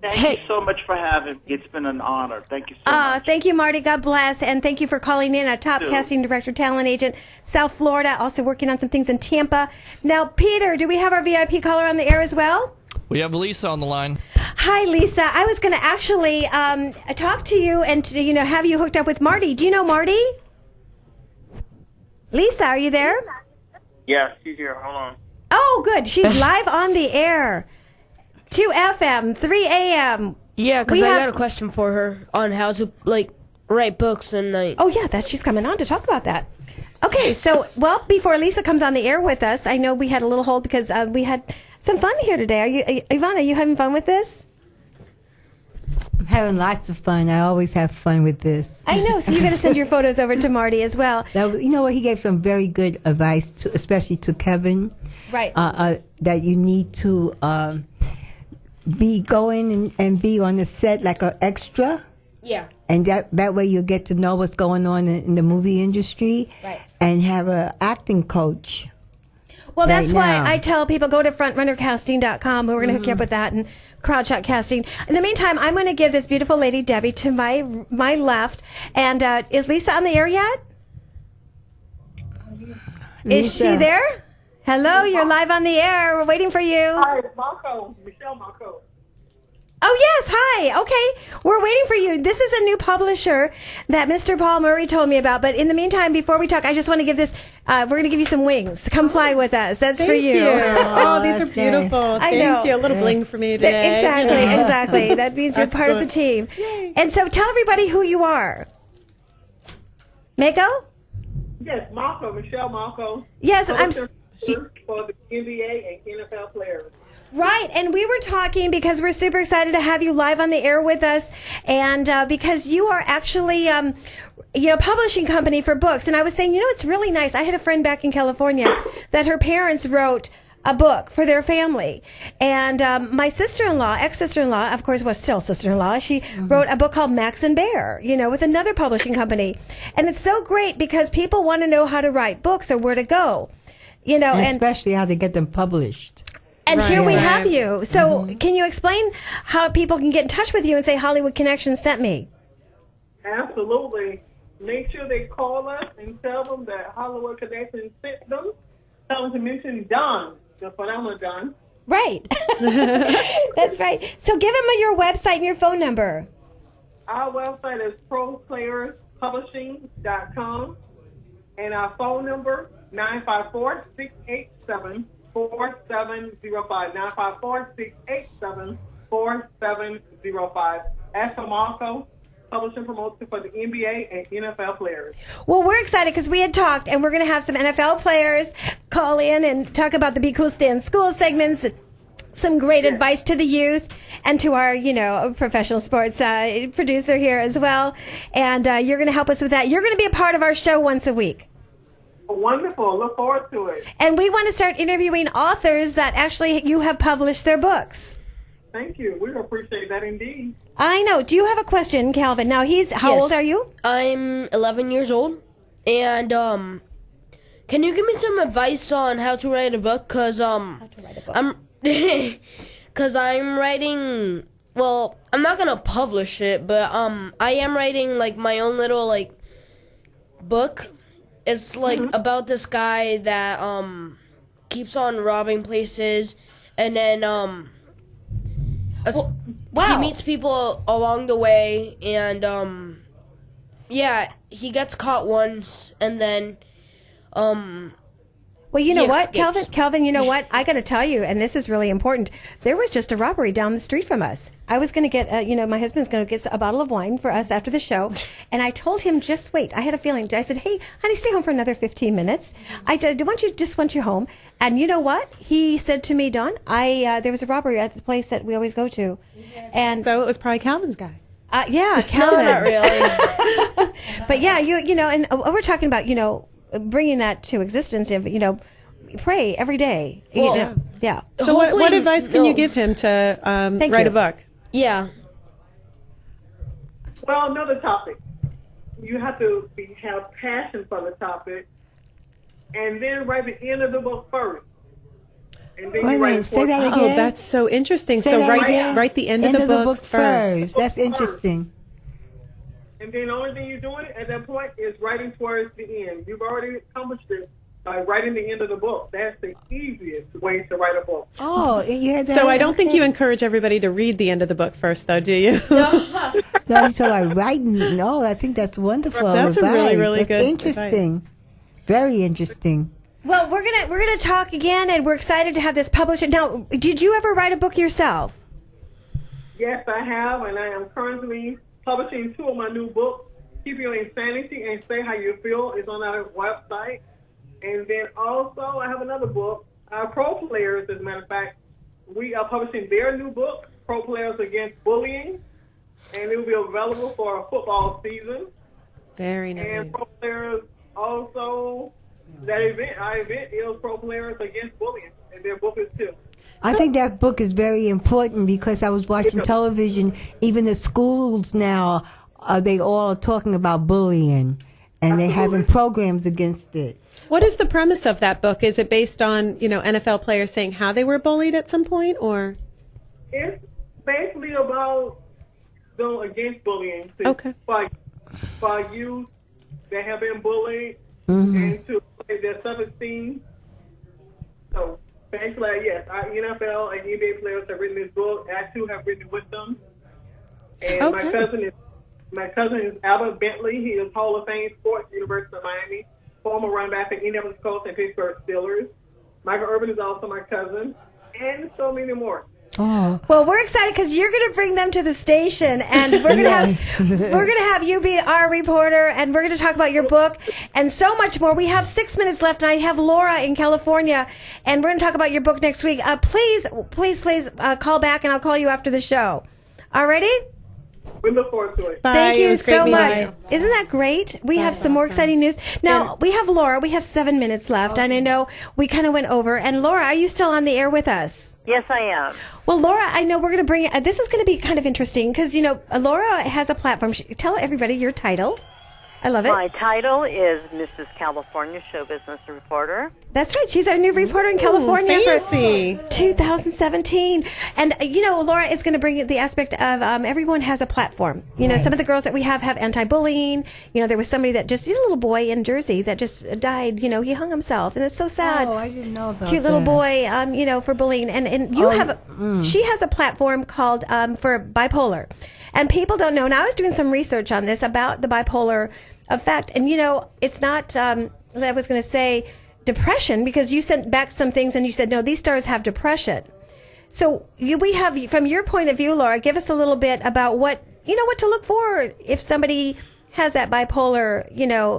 Thank you so much for having me. It's been an honor. Thank you so much. Thank you, Marty. God bless. And thank you for calling in. A top casting director, talent agent, South Florida, also working on some things in Tampa. Now, Peter, do we have our VIP caller on the air as well? We have Lisa on the line. Hi, Lisa. I was going to actually talk to you and have you hooked up with Marty. Do you know Marty? Lisa, are you there? Yeah, she's here. Hold on. Oh, good. She's live on the air. 2 FM, 3 AM. Yeah, because I got a question for her on how to write books and Oh yeah, she's coming on to talk about that. Okay, so before Lisa comes on the air with us, I know we had a little hold because we had some fun here today. Yvonne, are you having fun with this? I'm having lots of fun. I always have fun with this. I know. So you're going to send your photos over to Marty as well. Now, you know what? He gave some very good advice, especially to Kevin. Right. That you need to be going and be on the set like an extra. Yeah. And that way you'll get to know what's going on in the movie industry. Right. And have an acting coach. Well, that's right why now. I tell people go to frontrunnercasting.com. We're going to hook you up with that and Crowdshot Casting. In the meantime, I'm going to give this beautiful lady, Debbie, to my left. And is Lisa on the air yet? Is she there? Hello, you're live on the air. We're waiting for you. Hi, Marco. Michelle Marco. Oh, yes. Hi. Okay. We're waiting for you. This is a new publisher that Mr. Paul Murray told me about. But in the meantime, before we talk, I just want to give this, we're going to give you some wings. Come fly with us. That's for you. Oh, these are beautiful. I know. Thank you. A little bling for me today. Exactly. That means you're part of the team. Yay. And so tell everybody who you are. Mako? Yes, Marco. Michelle Marco. Yes, for the NBA and NFL players. Right, and we were talking because we're super excited to have you live on the air with us, and because you are actually, publishing company for books. And I was saying, it's really nice. I had a friend back in California that her parents wrote a book for their family, and my sister-in-law, ex-sister-in-law, of course, was still sister-in-law. She wrote a book called Max and Bear, with another publishing company, and it's so great because people want to know how to write books or where to go, and especially how to get them published. And here we have you. So can you explain how people can get in touch with you and say Hollywood Connections sent me? Absolutely. Make sure they call us and tell them that Hollywood Connections sent them. Tell them to mention Don, the phenomenal Don. Right. That's right. So give them your website and your phone number. Our website is proplayerpublishing.com. And our phone number, 954-687-4705, 954-687-4705. Ask for Marco, publishing promoter for the NBA and NFL players. Well, we're excited because we had talked, and we're going to have some NFL players call in and talk about the Be Cool Stay in School segments, some great advice to the youth, and to our, professional sports producer here as well. And you're going to help us with that. You're going to be a part of our show once a week. Wonderful. Look forward to it. And we want to start interviewing authors that actually you have published their books. Thank you. We appreciate that indeed. I know. Do you have a question, Calvin? Now, how old are you? I'm 11 years old. And, can you give me some advice on how to write a book? Because, because I'm writing, I'm not going to publish it, but, I am writing, my own little, book. It's about this guy that keeps on robbing places, and then he meets people along the way, and he gets caught once, and then Well, you know He what, escapes. Calvin, you know what? I got to tell you, and this is really important. There was just a robbery down the street from us. I was going to get, my husband's going to get a bottle of wine for us after the show. And I told him, just wait. I had a feeling. I said, hey, honey, stay home for another 15 minutes. I just want you home. And you know what? He said to me, Dawn, there was a robbery at the place that we always go to. And so it was probably Calvin's guy. Yeah, Calvin. No, not really. But yeah, you know, and we're talking about, bringing that to existence of, pray every day. Well, yeah. So what advice can you give him to write a book? Yeah. Well, another topic. You have to have passion for the topic, and then write the end of the book first. And then Wait a minute, say that again. Oh, that's so interesting. Say So that again. write the end of the book first. That's interesting. And then the only thing you're doing at that point is writing towards the end. You've already accomplished it by writing the end of the book. That's the easiest way to write a book. Oh, you heard that? So I don't think you encourage everybody to read the end of the book first, though, do you? No, so I write. No, I think that's wonderful. That's a really, really That's good interesting. Very interesting. Well, we're gonna talk again, and we're excited to have this published. Now, did you ever write a book yourself? Yes, I have, and I am currently publishing 2 of my new books. Keep Your Insanity and Say How You Feel is on our website. And then also, I have another book. Our pro players, as a matter of fact, we are publishing their new book, Pro Players Against Bullying, and it will be available for a football season. Very nice. And pro players also, our event is Pro Players Against Bullying, and their book is too. I think that book is very important because I was watching television. Even the schools now, they all are talking about bullying, and they're having programs against it. What is the premise of that book? Is it based on, NFL players saying how they were bullied at some point, or? It's basically about going against bullying. Okay. For youth that have been bullied and to their self-esteem. So basically, yes, our NFL and NBA players have written this book. I too have written it with them. And Okay. my cousin is Albert Bentley. He is Hall of Fame sports, University of Miami, former running back for Indianapolis Colts and Pittsburgh Steelers. Michael Irvin is also my cousin, and so many more. Oh. Well, we're excited because you're going to bring them to the station, and we're going to have you be our reporter, and we're going to talk about your book and so much more. We have 6 minutes left, and I have Laura in California, and we're going to talk about your book next week. Please call back, and I'll call you after the show. All righty? We look forward to it. Bye. Thank It you was great so meeting much. you. Isn't that great? We have some more exciting news. Now, we have Laura. We have 7 minutes left, and I know we kind of went over. And Laura, are you still on the air with us? Yes, I am. Well, Laura, I know we're going to bring this is going to be kind of interesting because, Laura has a platform. Tell everybody your title. I love it. My title is Mrs. California Showbiz Reporter. That's right. She's our new reporter in California fancy. for 2017. And, Laura is going to bring the aspect of everyone has a platform. Some of the girls that we have anti-bullying. There was somebody that just, a little boy in Jersey that just died. He hung himself. And it's so sad. Oh, I didn't know about Cute little that. boy, for bullying. And you she has a platform called for bipolar. And people don't know. And I was doing some research on this about the bipolar effect. And, it's not, I was going to say, depression, because you sent back some things and you said, no, these stars have depression. So we have, from your point of view, Laura, give us a little bit about what to look for if somebody has that bipolar,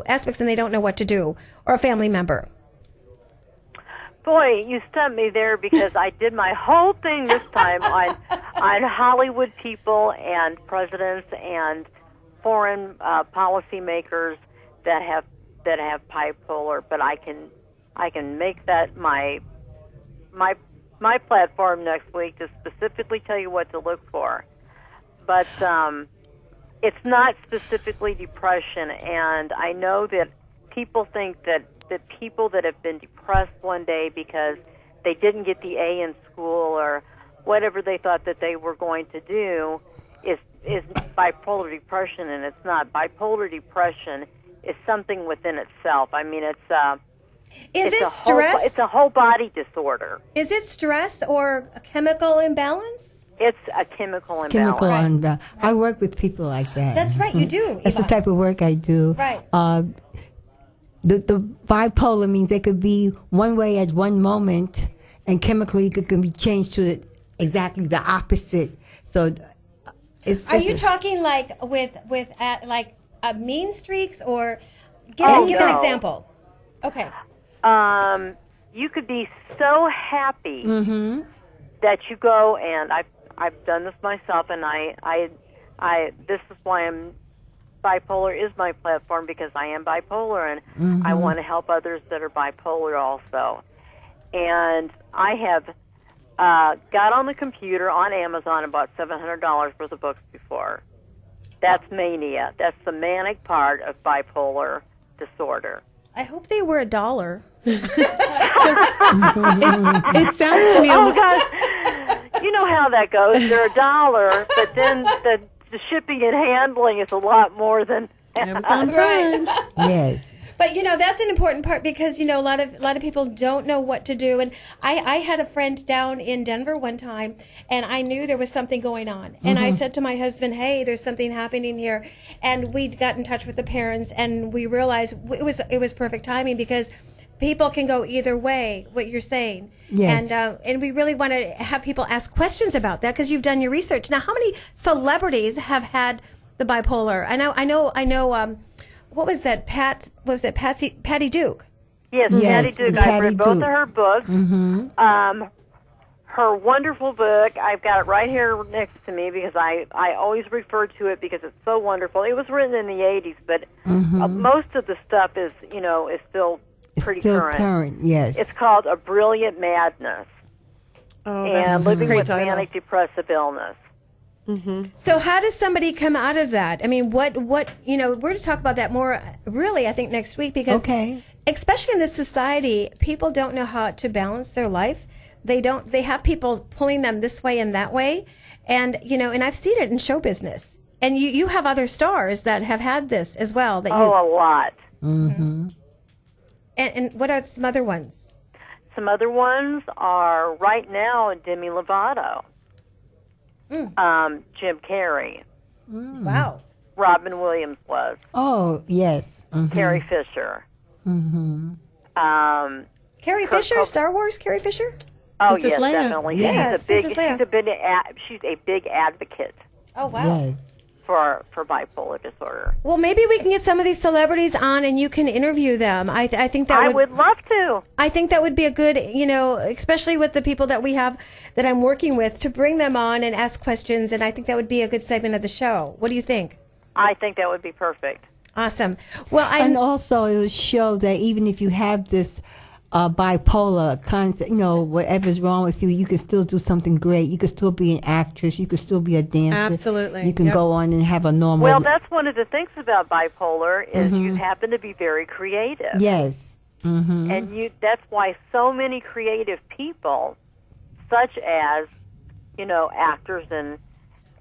aspects and they don't know what to do, or a family member. Boy, you stumped me there because I did my whole thing this time on Hollywood people and presidents and foreign policymakers that have bipolar, but I can make that my platform next week to specifically tell you what to look for. But it's not specifically depression, and I know that people think that people that have been depressed one day because they didn't get the A in school or whatever they thought that they were going to do is bipolar depression, and it's not. Bipolar depression is something within itself. I mean, it's stress? It's a whole body disorder. Is it stress or a chemical imbalance? It's a chemical imbalance. Chemical imbalance. I work with people like that. That's right, you do, That's the Yvonne. type of work I do. Right. the bipolar means they could be one way at one moment, and chemically it can be changed to exactly the opposite. So, Are you talking like with mean streaks, or give an example? Okay. You could be so happy that you go, and I've done this myself, and I this is why bipolar is my platform, because I am bipolar, and I want to help others that are bipolar also. And I have got on the computer on Amazon and bought $700 worth of books before. That's mania. That's the manic part of bipolar disorder. I hope they were $1. It sounds to me. Oh God, you know how that goes. They're $1, but then the shipping and handling is a lot more than Amazon Prime. Yes. But that's an important part, because a lot of people don't know what to do. And I had a friend down in Denver one time, and I knew there was something going on. And I said to my husband, "Hey, there's something happening here." And we got in touch with the parents, and we realized it was perfect timing, because people can go either way. What you're saying, yes. And we really want to have people ask questions about that, because you've done your research. Now, how many celebrities have had the bipolar? I know. What was that? Patty Duke? Yes, Patty Duke. I've read both of her books. Her wonderful book, I've got it right here next to me, because I always refer to it because it's so wonderful. It was written in the 80s, but most of the stuff is still pretty current. Yes. It's called A Brilliant Madness. Oh, and that's living a great with title. manic depressive illness. So how does somebody come out of that? I mean, what we're going to talk about that more, really, I think, next week, because especially in this society, people don't know how to balance their life. They have people pulling them this way and that way. And, and I've seen it in show business. And you have other stars that have had this as well. A lot. And what are some other ones? Some other ones are, right now, Demi Lovato. Jim Carrey. Wow. Robin Williams was. Oh, yes. Carrie Fisher. Carrie Fisher, Star Wars, Carrie Fisher? Oh, Princess yes, Leia. definitely. Yes, She's a big advocate Oh, wow. Yes. for bipolar disorder. Well, maybe we can get some of these celebrities on and you can interview them. I think that I would love to. I think that would be a good, especially with the people that we have that I'm working with, to bring them on and ask questions. And I think that would be a good segment of the show. What do you think? I think that would be perfect. Awesome. Well, and also it will show that even if you have this bipolar concept, whatever's wrong with you, you can still do something great. You can still be an actress. You can still be a dancer. Absolutely. You can go on and have a normal. Well, that's one of the things about bipolar is you happen to be very creative. Yes. And that's why so many creative people, such as, actors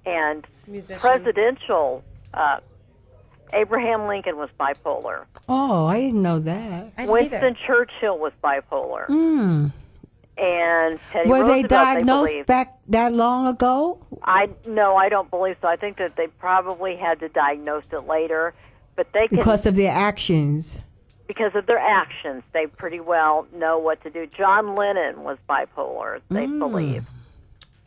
and musicians, presidential. Abraham Lincoln was bipolar. Oh, I didn't know that. Winston Churchill was bipolar. And Teddy Were Roosevelt, they diagnosed believe. back that long ago? No, I don't believe so. I think that they probably had to diagnose it later, but they can, Because of their actions. because of their actions, they pretty well know what to do. John Lennon was bipolar, they believe.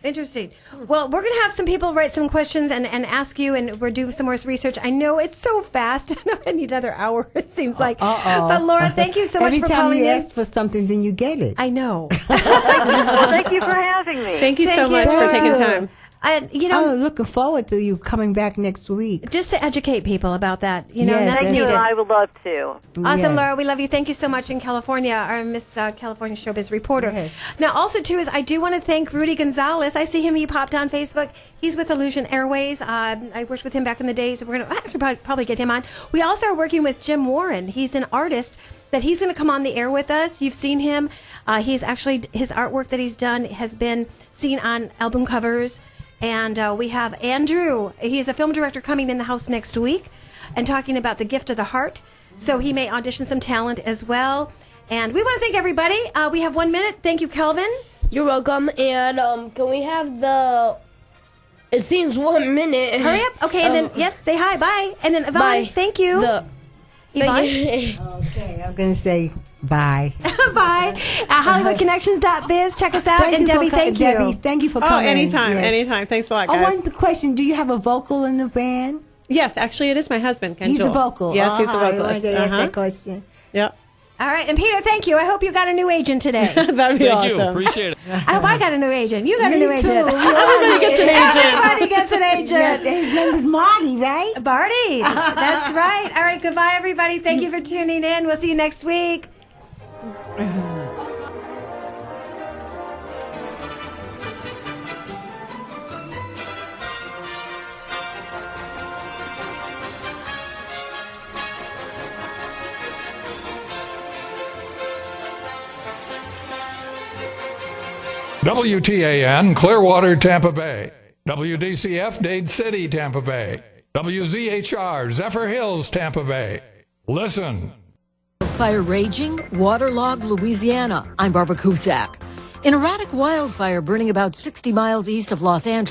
Interesting. Well, we're going to have some people write some questions and ask you, and we're doing some more research. I know it's so fast. I need another hour, it seems like. But, Laura, thank you so much for calling in. Every time you ask for something, then you get it. I know. Well, thank you for having me. Thank you so much for taking time. And, I'm looking forward to you coming back next week. just to educate people about that, and Yes, that's Thank you, needed. and I would love to. Awesome, Yes. Laura. We love you. Thank you so much in California, our Miss California Showbiz reporter. Yes. Now, also, too, is I do want to thank Rudy Gonzalez. I see him. He popped on Facebook. He's with Illusion Airways. I worked with him back in the days. We're going to probably get him on. We also are working with Jim Warren. He's an artist that he's going to come on the air with us. You've seen him. He's actually, his artwork that he's done has been seen on album covers. And we have Andrew. He's a film director coming in the house next week and talking about The Gift of the Heart. So he may audition some talent as well. And we want to thank everybody. We have 1 minute. Thank you, Kelvin. You're welcome. And can we have the... It seems 1 minute. Hurry up. Okay, and then, say hi, bye. And then, Yvonne, Bye. thank you. Yvonne? Okay, I'm going to say bye. Bye. HollywoodConnections.biz. Check us out. And Debbie, thank you. Debbie, thank you for coming. Anytime, Yes. anytime. Thanks a lot, guys. One question. Do you have a vocal in the band? Yes, actually, it is my husband, Ken He's Joel. the vocal. Yes, he's the I vocalist. wanted to ask that question. Yep. All right. And Peter, thank you. I hope you got a new agent today. That'd be awesome. Thank you. Appreciate it. I hope I got a new agent. You got a Me new too. agent. Everybody gets an agent. Everybody gets an agent. Yeah, his name is Marty, right? Marty. That's right. All right. Goodbye, everybody. Thank you for tuning in. We'll see you next week. WTAN, Clearwater, Tampa Bay. WDCF, Dade City, Tampa Bay. WZHR, Zephyr Hills, Tampa Bay. Listen. Fire raging, waterlogged Louisiana. I'm Barbara Cusack. An erratic wildfire burning about 60 miles east of Los Angeles.